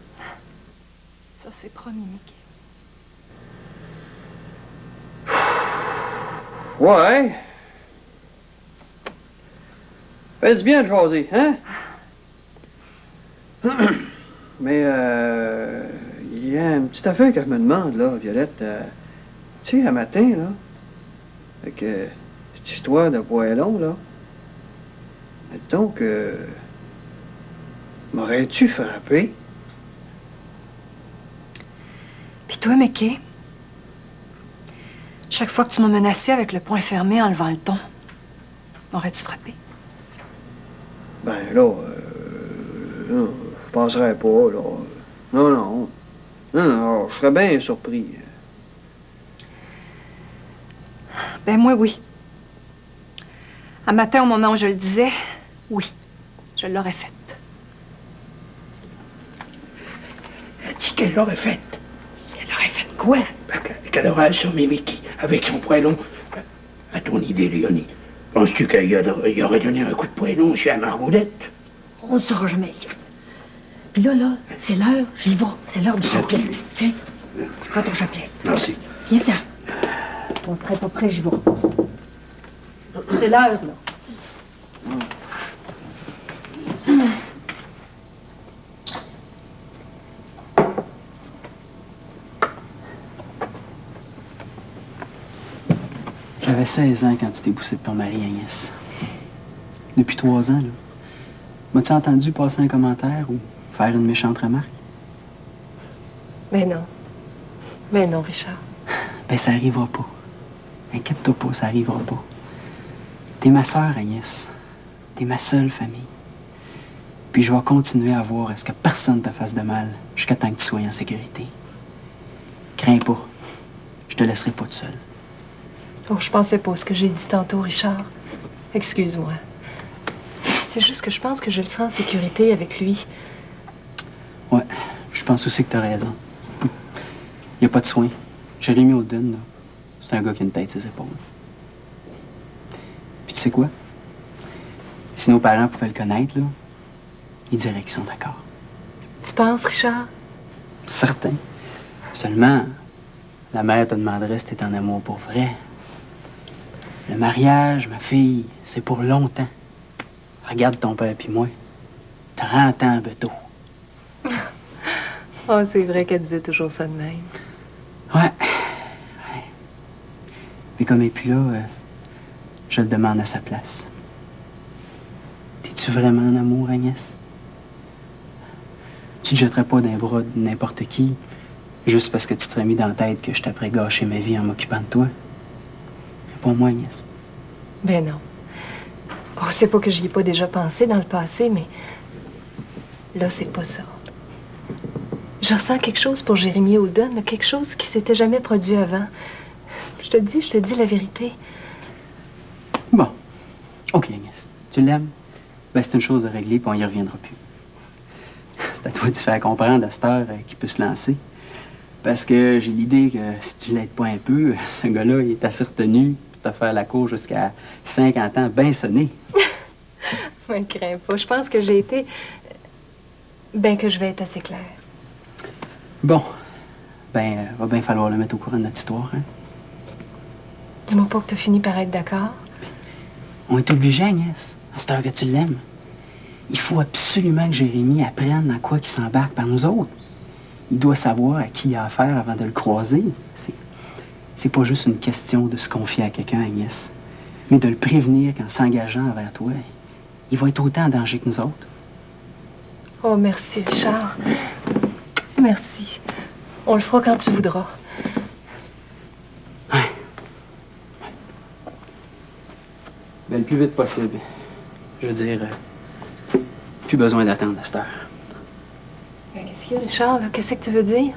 Ça, c'est promis, Mickey. Ouais. Fait du bien de jaser, hein? Mais, il y a une petite affaire que je me demande, là, Violette. Tu sais, un matin, là, avec cette histoire de poêlon, là, mettons que... M'aurais-tu frappé? Puis toi, Mickey, chaque fois que tu m'as menacé avec le poing fermé en levant le ton, m'aurais-tu frappé? Ben là, non, je penserais pas, là. Non, je serais bien surpris. Ben moi, oui. Un matin, au moment où je le disais, oui, je l'aurais faite. Elle dit qu'elle l'aurait faite. Elle aurait fait quoi? Ben, qu'elle aurait assommé Mickey avec son poêlon. À ton idée, Léonie, penses-tu qu'il y aurait donné un coup de poêlon chez la Margoulette? On ne saura jamais. Puis là, c'est l'heure, j'y vais. C'est l'heure du chapelet. Tiens, prends ton chapelet. Merci. Viens-t'en. On ne serait pas prêt, j'y vais. C'est l'heure, là. J'avais 16 ans quand tu t'es poussé de ton mari, Agnès. Depuis 3 ans, là. M'as-tu entendu passer un commentaire ou faire une méchante remarque? Ben non. Ben non, Richard. Ben, ça arrivera pas. Inquiète-toi pas, ça arrivera pas. T'es ma sœur, Agnès. T'es ma seule famille. Puis je vais continuer à voir à ce que personne te fasse de mal jusqu'à temps que tu sois en sécurité. Crains pas. Je te laisserai pas tout seul. Oh, je pensais pas ce que j'ai dit tantôt, Richard. Excuse-moi. C'est juste que je pense que je le serai en sécurité avec lui. Ouais, je pense aussi que t'as raison. Y a pas de soin. Jérémy Auden, là, c'est un gars qui a une tête sur ses épaules. Puis tu sais quoi? Si nos parents pouvaient le connaître, là, ils diraient qu'ils sont d'accord. Tu penses, Richard? Certain. Seulement, la mère te demanderait si t'es en amour pour vrai. Le mariage, ma fille, c'est pour longtemps. Regarde ton père puis moi. 30 ans, Beto. Oh, c'est vrai qu'elle disait toujours ça de même. Ouais. Mais comme il est plus là, je le demande à sa place. T'es-tu Es-tu vraiment en amour, Agnès? Tu te jetterais pas dans les bras de n'importe qui, juste parce que tu te serais mis dans la tête que je t'apprends gâcher ma vie en m'occupant de toi? Réponds-moi, Agnès. Ben non. Oh, c'est pas que j'y ai pas déjà pensé dans le passé, mais là, c'est pas ça. Je ressens quelque chose pour Jérémy Holden, quelque chose qui s'était jamais produit avant. Je te dis la vérité. Bon. OK, Agnès. Tu l'aimes? Ben, c'est une chose à régler, puis on y reviendra plus. C'est à toi de faire comprendre à cette heure qu'il peut se lancer. Parce que j'ai l'idée que si tu l'aides pas un peu, ce gars-là, il est assez retenu pour te faire la cour jusqu'à 50 ans bien sonné. Je ne crains pas. Je pense que j'ai été... Ben, que je vais être assez claire. Bon. Ben, va bien falloir le mettre au courant de notre histoire, hein? Dis-moi pas que t'as fini par être d'accord. On est obligé, Agnès. À cette heure que tu l'aimes. Il faut absolument que Jérémy apprenne dans quoi il s'embarque par nous autres. Il doit savoir à qui il a affaire avant de le croiser. C'est pas juste une question de se confier à quelqu'un, Agnès, mais de le prévenir qu'en s'engageant envers toi, il va être autant en danger que nous autres. Oh, merci, Richard. Merci. On le fera quand tu voudras. Ouais. Ben, le plus vite possible. Je veux dire, plus besoin d'attendre à cette heure. Ben, qu'est-ce qu'il y a, Richard, là? Qu'est-ce que tu veux dire?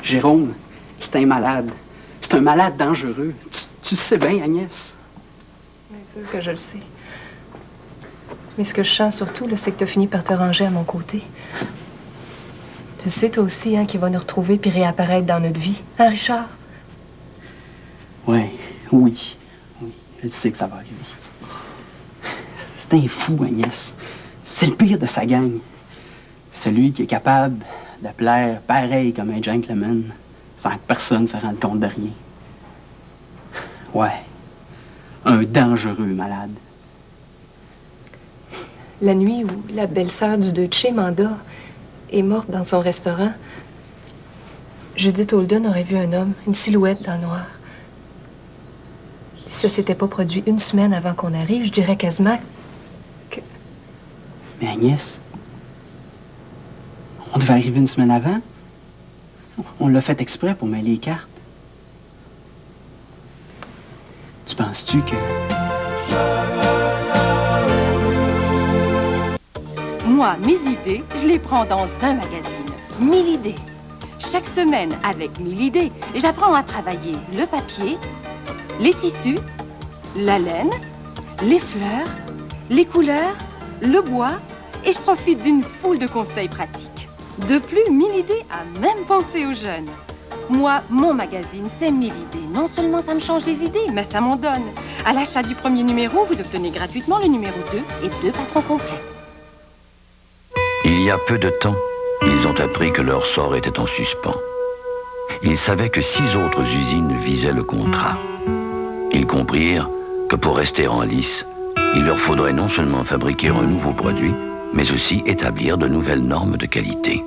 Jérôme, c'est un malade. C'est un malade dangereux. Tu sais bien, Agnès. Bien sûr que je le sais. Mais ce que je sens surtout, là, c'est que tu as fini par te ranger à mon côté. Tu sais, toi aussi, hein, qu'il va nous retrouver puis réapparaître dans notre vie. Hein, Richard? Oui. Je sais que ça va arriver. C'est un fou, Agnès. C'est le pire de sa gang. Celui qui est capable de plaire pareil comme un gentleman, sans que personne ne se rende compte de rien. Ouais. Un dangereux malade. La nuit où la belle-sœur du Duce, Manda, est morte dans son restaurant, Judith Holden aurait vu un homme, une silhouette dans le noir. Si ça s'était pas produit une semaine avant qu'on arrive, je dirais quasiment que... Mais Agnès, on devait arriver une semaine avant. On l'a fait exprès pour mêler les cartes. Tu penses-tu que... Moi, mes idées, je les prends dans un magazine. 1000 idées. Chaque semaine, avec 1000 idées, j'apprends à travailler le papier, les tissus, la laine, les fleurs, les couleurs, le bois, et je profite d'une foule de conseils pratiques. De plus, 1000 idées à même penser aux jeunes. Moi, mon magazine, c'est 1000 idées. Non seulement ça me change les idées, mais ça m'en donne. À l'achat du premier numéro, vous obtenez gratuitement le numéro 2 et 2 patrons complets. Il y a peu de temps, ils ont appris que leur sort était en suspens. Ils savaient que 6 autres usines visaient le contrat. Ils comprirent que pour rester en lice, il leur faudrait non seulement fabriquer un nouveau produit, mais aussi établir de nouvelles normes de qualité.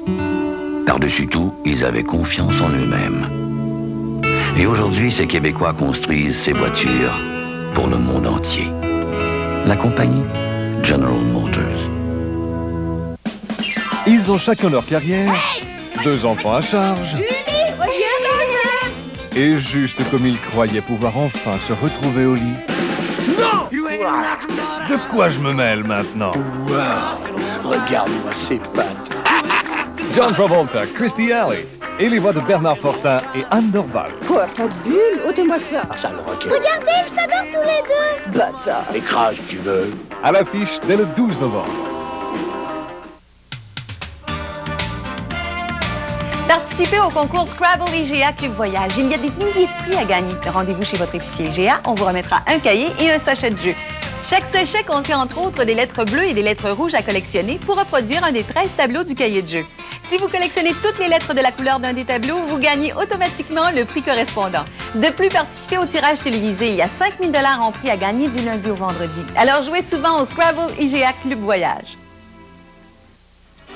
Par-dessus tout, ils avaient confiance en eux-mêmes. Et aujourd'hui, ces Québécois construisent ces voitures pour le monde entier. La compagnie General Motors. Ils ont chacun leur carrière, 2 enfants à charge, et juste comme ils croyaient pouvoir enfin se retrouver au lit. Non! De quoi je me mêle maintenant? Wow! Regarde-moi ces pattes. John Travolta, Christy Alley, et les voix de Bernard Fortin et Anne Dorval. Quoi, pas de bulle? Ôtez-moi ça. Sale roquet. Regardez, ils s'adorent tous les deux. Bâtard. Écrase, tu veux. À l'affiche dès le 12 novembre. Participez au concours Scrabble IGA Club Voyage. Il y a des milliers de prix à gagner. Rendez-vous chez votre épicier IGA. On vous remettra un cahier et un sachet de jeu. Chaque sachet contient entre autres des lettres bleues et des lettres rouges à collectionner pour reproduire un des 13 tableaux du cahier de jeu. Si vous collectionnez toutes les lettres de la couleur d'un des tableaux, vous gagnez automatiquement le prix correspondant. De plus, participez au tirage télévisé. Il y a 5 000 $ en prix à gagner du lundi au vendredi. Alors jouez souvent au Scrabble IGA Club Voyage.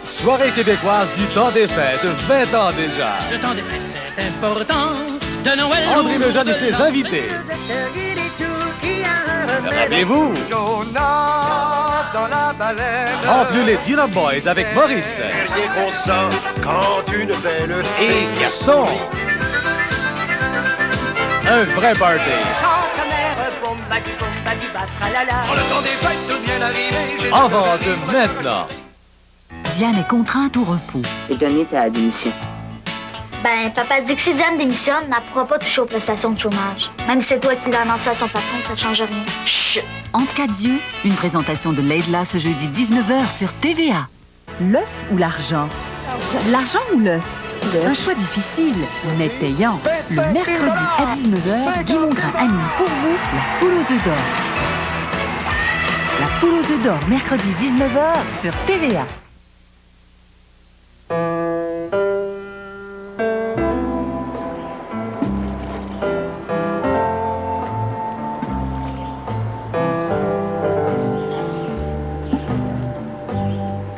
Soirée québécoise du temps des fêtes, 20 ans déjà. Le temps des fêtes, c'est important. De Noël. André Lejeune et ses invités. Rappelez-vous. Jonas dans la baleine. En plus les Tuna Boys avec Maurice. Rien contre ça, quand une belle Et Gaston. Un vrai party. En le temps des fêtes, tout vient d'arriver. En vente maintenant. Diane est contrainte au repos. Et donné ta démission. Ben, papa dit que si Diane démissionne, elle ne pourra pas toucher aux prestations de chômage. Même si c'est toi qui l'as annoncé à son patron, ça ne change rien. Chut! Entre quatre yeux, une présentation de Laidla ce jeudi 19h sur TVA. L'œuf ou l'argent? L'argent ou l'œuf? Un choix difficile, mais payant. Le mercredi à 19h, Guy Mongrain anime pour vous la poule aux œufs d'or. La poule aux œufs d'or, mercredi 19h sur TVA.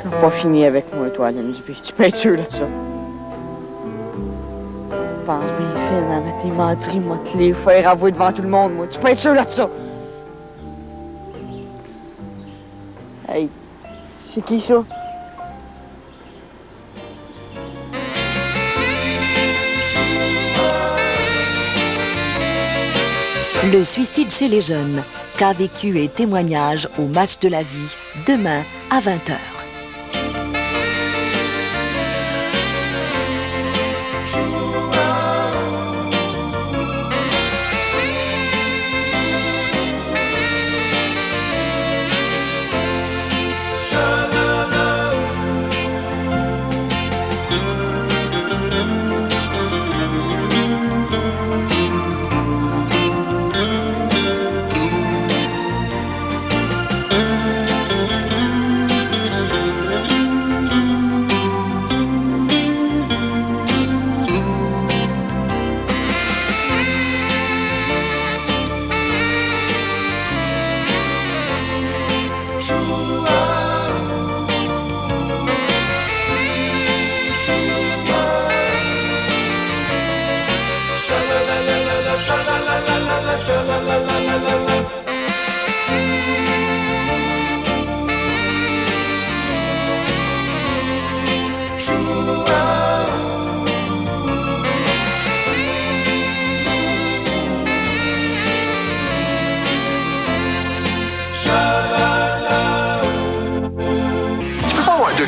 T'as pas fini avec moi, toi, Alain Dupé. Tu peux être sûr de ça. Je pense bien fine à mettre tes menteries, moi, te les faire avouer devant tout le monde, moi. Tu peux être sûr de ça. Hey, c'est qui ça? Le suicide chez les jeunes. Cas vécu et témoignages au match de la vie, demain à 20h.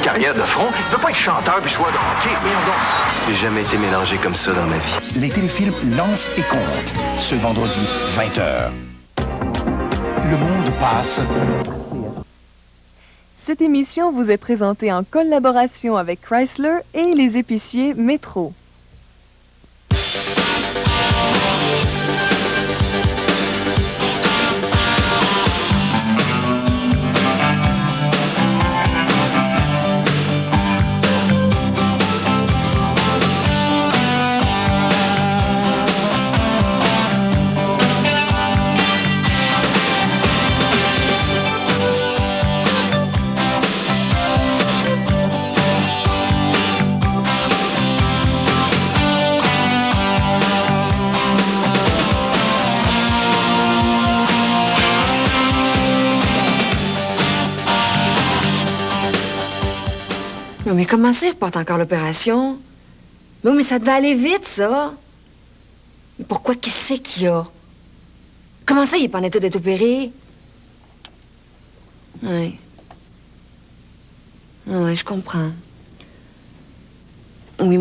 Carrière de front, il peut pas être chanteur puis joueur de hockey, voyons donc. J'ai jamais été mélangé comme ça dans ma vie. Les téléfilms Lance et Compte, ce vendredi 20h. Le monde passe. Cette émission vous est présentée en collaboration avec Chrysler et les épiciers Métro. Mais comment ça, il reporte encore l'opération? Mais ça devait aller vite, ça. Mais pourquoi? Qu'est-ce qu'il y a? Comment ça, il est pas en état d'être opéré? Oui. Oui, je comprends. Oui,